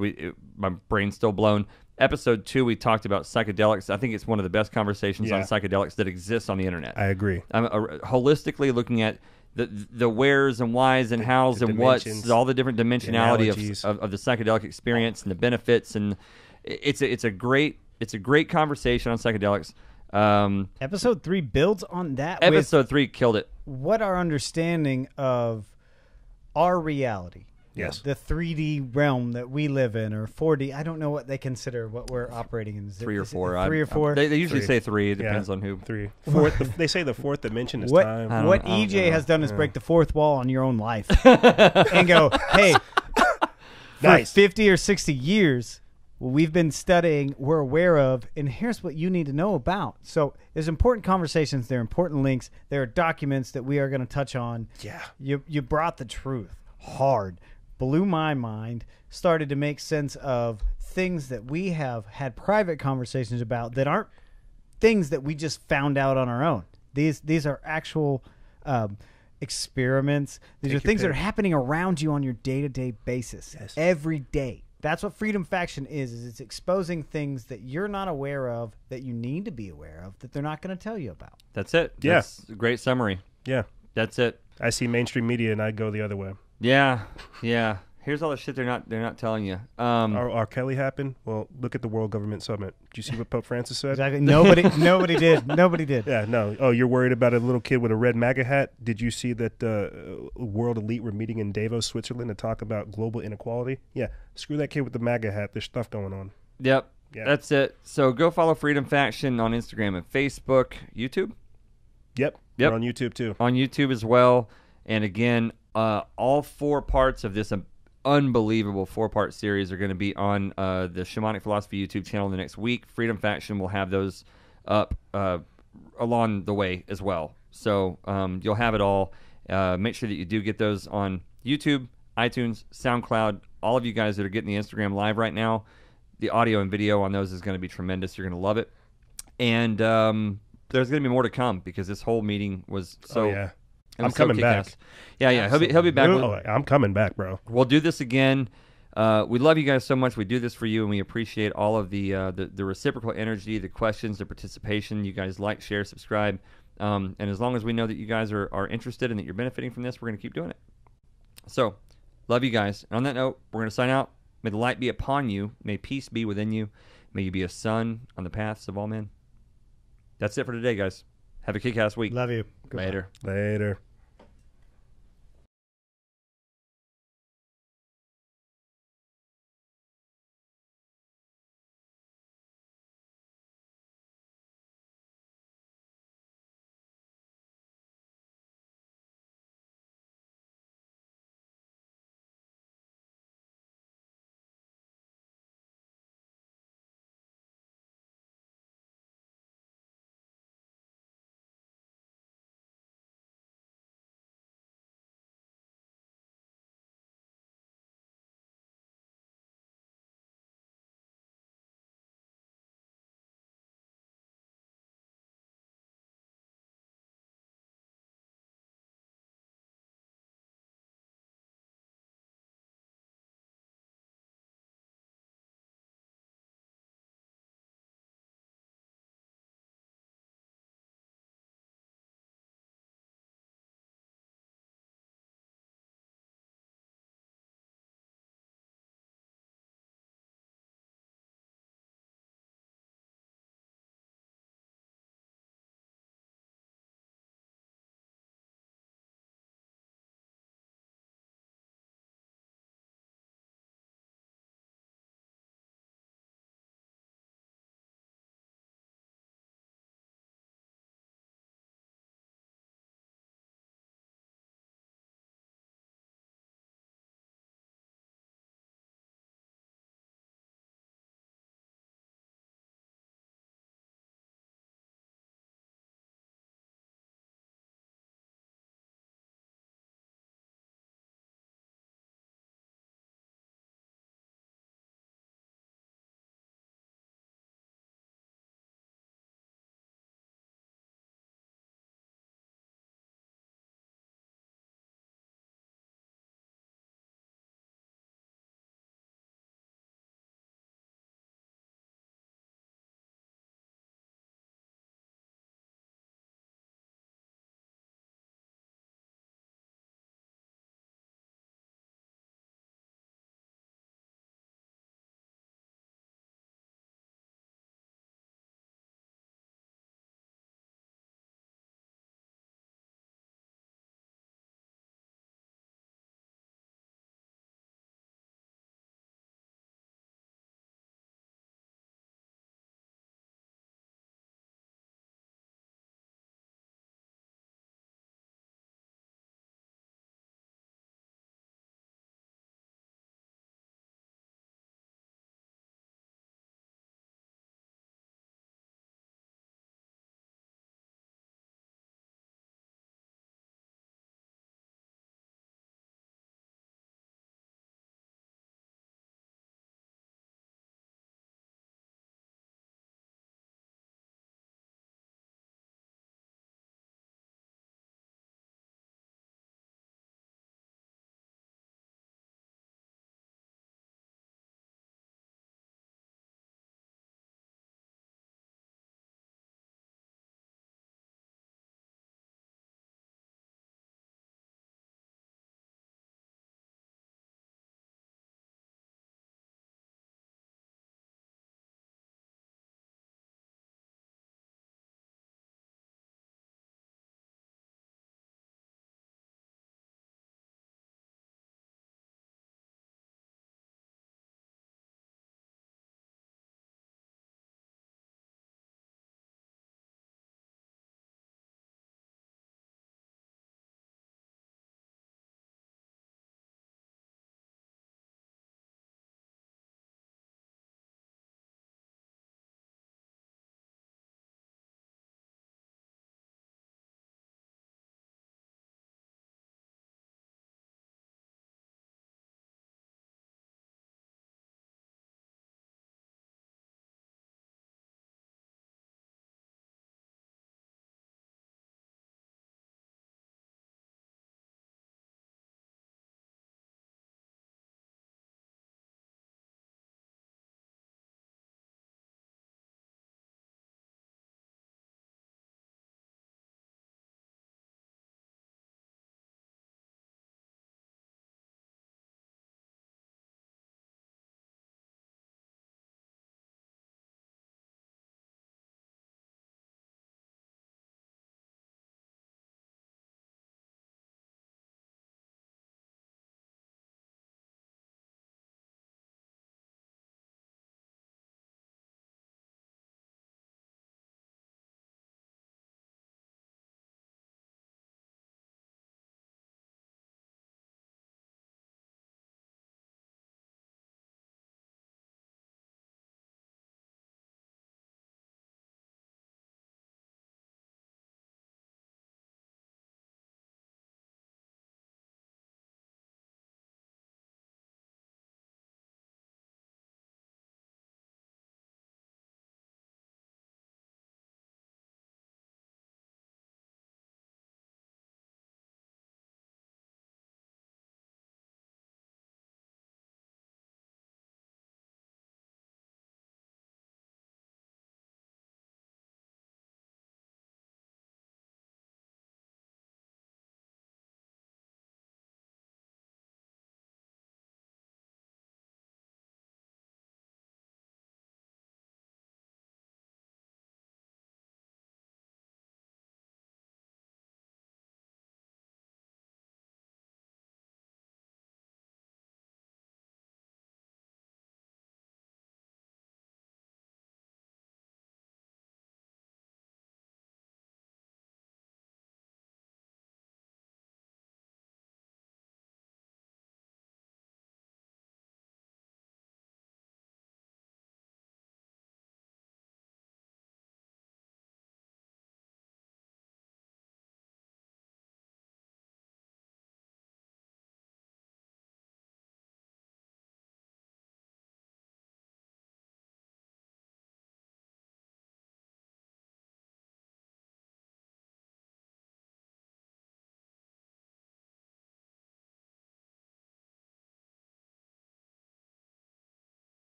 Speaker 1: my brain's still blown. Episode 2, we talked about psychedelics. I think it's one of the best conversations on psychedelics that exists on the internet.
Speaker 2: I agree.
Speaker 1: Holistically looking at the wheres and whys and hows and whats, all the different dimensionality of the psychedelic experience and the benefits, and it's a great conversation on psychedelics.
Speaker 3: Episode 3 builds on that.
Speaker 1: Episode 3 killed it.
Speaker 3: What our understanding of our reality.
Speaker 2: Yes.
Speaker 3: The 3D realm that we live in, or 4D. I don't know what they consider what we're operating in. Is
Speaker 1: 3 or 4.
Speaker 3: 3 or 4?
Speaker 1: They usually
Speaker 2: 3.
Speaker 1: say 3. It depends on who.
Speaker 2: 3. They say the 4th dimension is
Speaker 3: what,
Speaker 2: time.
Speaker 3: What EJ has done is break the 4th wall on your own life. And go, hey, for 50 or 60 years, we've been studying, we're aware of, and here's what you need to know about. So there's important conversations, there are important links, there are documents that we are going to touch on.
Speaker 2: Yeah.
Speaker 3: You brought the truth hard. Blew my mind, started to make sense of things that we have had private conversations about that aren't things that we just found out on our own. These are actual experiments. These are things that are happening around you on your day-to-day basis.
Speaker 2: Yes.
Speaker 3: Every day. That's what Freedom Faction is it's exposing things that you're not aware of, that you need to be aware of, that they're not going to tell you about.
Speaker 1: That's it.
Speaker 2: Yeah.
Speaker 1: That's a great summary.
Speaker 2: Yeah.
Speaker 1: That's it.
Speaker 2: I see mainstream media and I go the other way.
Speaker 1: Yeah. Here's all the shit they're not telling you.
Speaker 2: R. Kelly happened. Well, look at the World Government Summit. Did you see what Pope Francis said?
Speaker 3: Exactly. Nobody did.
Speaker 2: Yeah, no. Oh, you're worried about a little kid with a red MAGA hat? Did you see that world elite were meeting in Davos, Switzerland to talk about global inequality? Yeah, screw that kid with the MAGA hat. There's stuff going on.
Speaker 1: Yep.
Speaker 2: Yeah.
Speaker 1: That's it. So go follow Freedom Faction on Instagram and Facebook. YouTube?
Speaker 2: Yep. We're on YouTube too.
Speaker 1: On YouTube as well. And again, all 4 parts of this unbelievable 4-part series are going to be on the Shamanic Philosophy YouTube channel in the next week. Freedom Faction will have those up along the way as well. So you'll have it all. Make sure that you do get those on YouTube, iTunes, SoundCloud. All of you guys that are getting the Instagram live right now, the audio and video on those is going to be tremendous. You're going to love it. And there's going to be more to come because this whole meeting was so...
Speaker 2: Oh, yeah.
Speaker 1: I'm coming back. Yeah. He'll be back.
Speaker 2: I'm coming back, bro.
Speaker 1: We'll do this again. We love you guys so much. We do this for you, and we appreciate all of the reciprocal energy, the questions, the participation. You guys like, share, subscribe. And as long as we know that you guys are interested and that you're benefiting from this, we're going to keep doing it. So, love you guys. And on that note, we're going to sign out. May the light be upon you. May peace be within you. May you be a sun on the paths of all men. That's it for today, guys. Have a kick-ass week.
Speaker 3: Love you.
Speaker 1: Later.
Speaker 2: Later.